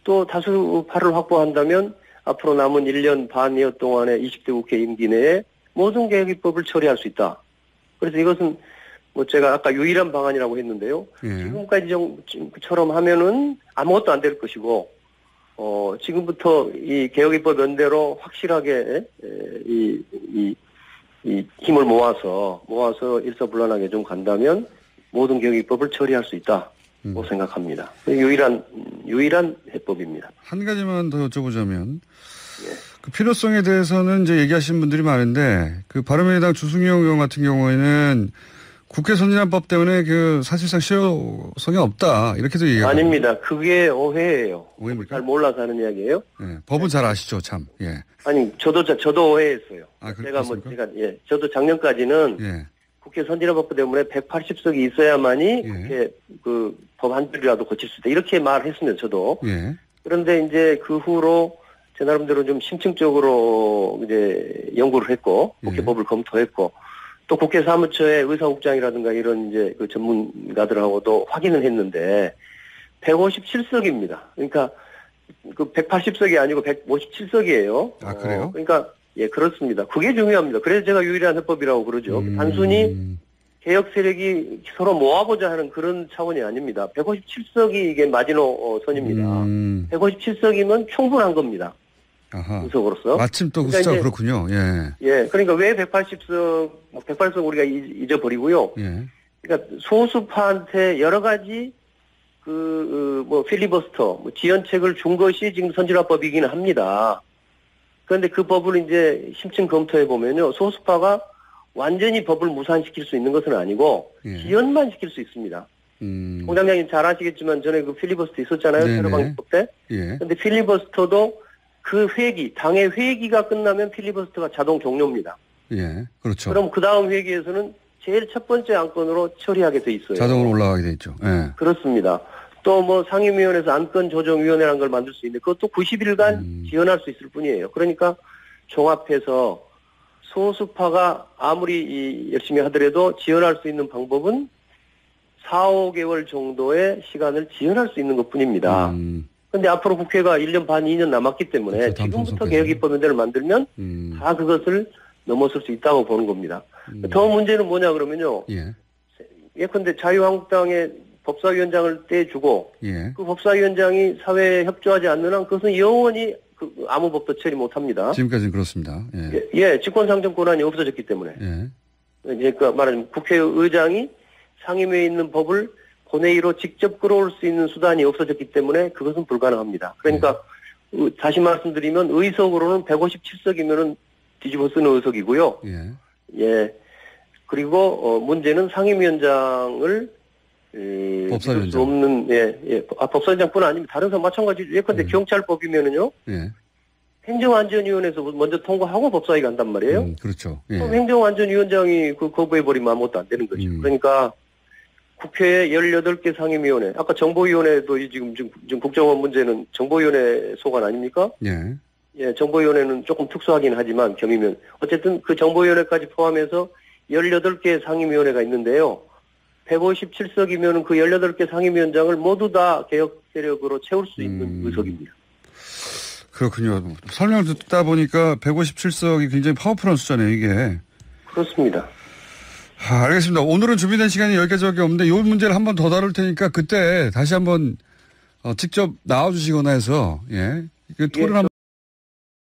또 다수파를 확보한다면 앞으로 남은 1년 반여 동안의 20대 국회 임기 내에 모든 개혁입법을 처리할 수 있다. 그래서 이것은 제가 아까 유일한 방안이라고 했는데요. 지금까지처럼 하면은 아무것도 안 될 것이고, 지금부터 이 개혁입법 연대로 확실하게 이 힘을 모아서 일사불란하게 좀 간다면 모든 개혁입법을 처리할 수 있다고 생각합니다. 유일한 해법입니다. 한 가지만 더 여쭤보자면, 그 필요성에 대해서는 이제 얘기하시는 분들이 많은데, 바른미래당 주승용 의원 같은 경우에는 국회 선진화법 때문에 사실상 실효성이 없다. 이렇게도 얘기하고. 아닙니다. 그게 오해예요. 오해입니까? 잘 몰라서 하는 이야기예요. 법은 잘 아시죠, 참. 아니, 저도 오해했어요. 제가 저도 작년까지는 국회 선진화법부 때문에 180석이 있어야만이 국회 그 법 한 줄이라도 고칠 수 있다. 이렇게 말했습니다. 저도. 그런데 이제 그 후로 제 나름대로 좀 심층적으로 이제 연구를 했고 국회법을 검토했고 또 국회 사무처의 의사국장이라든가 이런 이제 그 전문가들하고도 확인을 했는데 157석입니다. 그러니까 그 180석이 아니고 157석이에요. 아, 그래요? 그러니까 예, 그렇습니다. 그게 중요합니다. 그래서 제가 유일한 해법이라고 그러죠. 단순히 개혁 세력이 서로 모아보자 하는 그런 차원이 아닙니다. 157석이 이게 마지노선입니다. 157석이면 충분한 겁니다. 의석으로서. 마침 또 그 그러니까 숫자가 그렇군요. 예. 예, 그러니까 왜 180석, 108석 우리가 잊어버리고요. 그러니까 소수파한테 여러 가지 뭐 필리버스터, 뭐 지연책을 준 것이 지금 선진화법이기는 합니다. 그런데 그 법을 이제 심층 검토해 보면요, 소수파가 완전히 법을 무산시킬 수 있는 것은 아니고 지연만 시킬 수 있습니다. 공장장님 잘 아시겠지만 전에 그 필리버스터 있었잖아요. 테러방지법 때. 그런데 필리버스터도 그 회기, 당의 회기가 끝나면 필리버스터가 자동 종료입니다. 예, 그렇죠. 그럼 그 다음 회기에서는 제일 첫 번째 안건으로 처리하게 돼 있어요. 자동으로 올라가게 돼 있죠. 예. 그렇습니다. 또 뭐 상임위원회에서 안건조정위원회라는 걸 만들 수 있는데 그것도 90일간 지연할 수 있을 뿐이에요. 그러니까 종합해서 소수파가 아무리 열심히 하더라도 지연할 수 있는 방법은 4, 5개월 정도의 시간을 지연할 수 있는 것뿐입니다. 그런데 앞으로 국회가 1년 반, 2년 남았기 때문에 그렇죠, 지금부터 개혁입법연대를 만들면 다 그것을 넘어설 수 있다고 보는 겁니다. 더 문제는 뭐냐 그러면요. 예컨대 자유한국당의 법사위원장을 떼주고 그 법사위원장이 사회에 협조하지 않는 한 그것은 영원히 아무 법도 처리 못합니다. 지금까지는 그렇습니다. 예, 직권상정 권한이 없어졌기 때문에. 그러니까 말하자면 국회의장이 상임위에 있는 법을 본회의로 직접 끌어올 수 있는 수단이 없어졌기 때문에 그것은 불가능합니다. 그러니까 다시 말씀드리면 의석으로는 157석이면은 뒤집어 쓰는 의석이고요. 예. 그리고 문제는 상임위원장을 법사위원장. 수 없는 법사위원장뿐 아니면 다른 사람 마찬가지죠. 예컨대 경찰법이면은요. 행정안전위원회에서 먼저 통과하고 법사위 간단 말이에요. 그렇죠. 그럼 행정안전위원장이 거부해버리면 아무것도 안 되는 거죠. 그러니까 국회에 18개 상임위원회, 아까 정보위원회도 지금 국정원 문제는 정보위원회 소관 아닙니까? 예, 정보위원회는 조금 특수하긴 하지만 겸이면 어쨌든 그 정보위원회까지 포함해서 18개 상임위원회가 있는데요. 157석이면 그 18개 상임위원장을 모두 다 개혁 세력으로 채울 수 있는 의석입니다. 그렇군요. 설명을 듣다 보니까 157석이 굉장히 파워풀한 숫자네요, 이게. 그렇습니다. 알겠습니다. 오늘은 준비된 시간이 여기까지밖에 없는데 이 문제를 한 번 더 다룰 테니까 그때 다시 한번 직접 나와주시거나 해서 토론 한번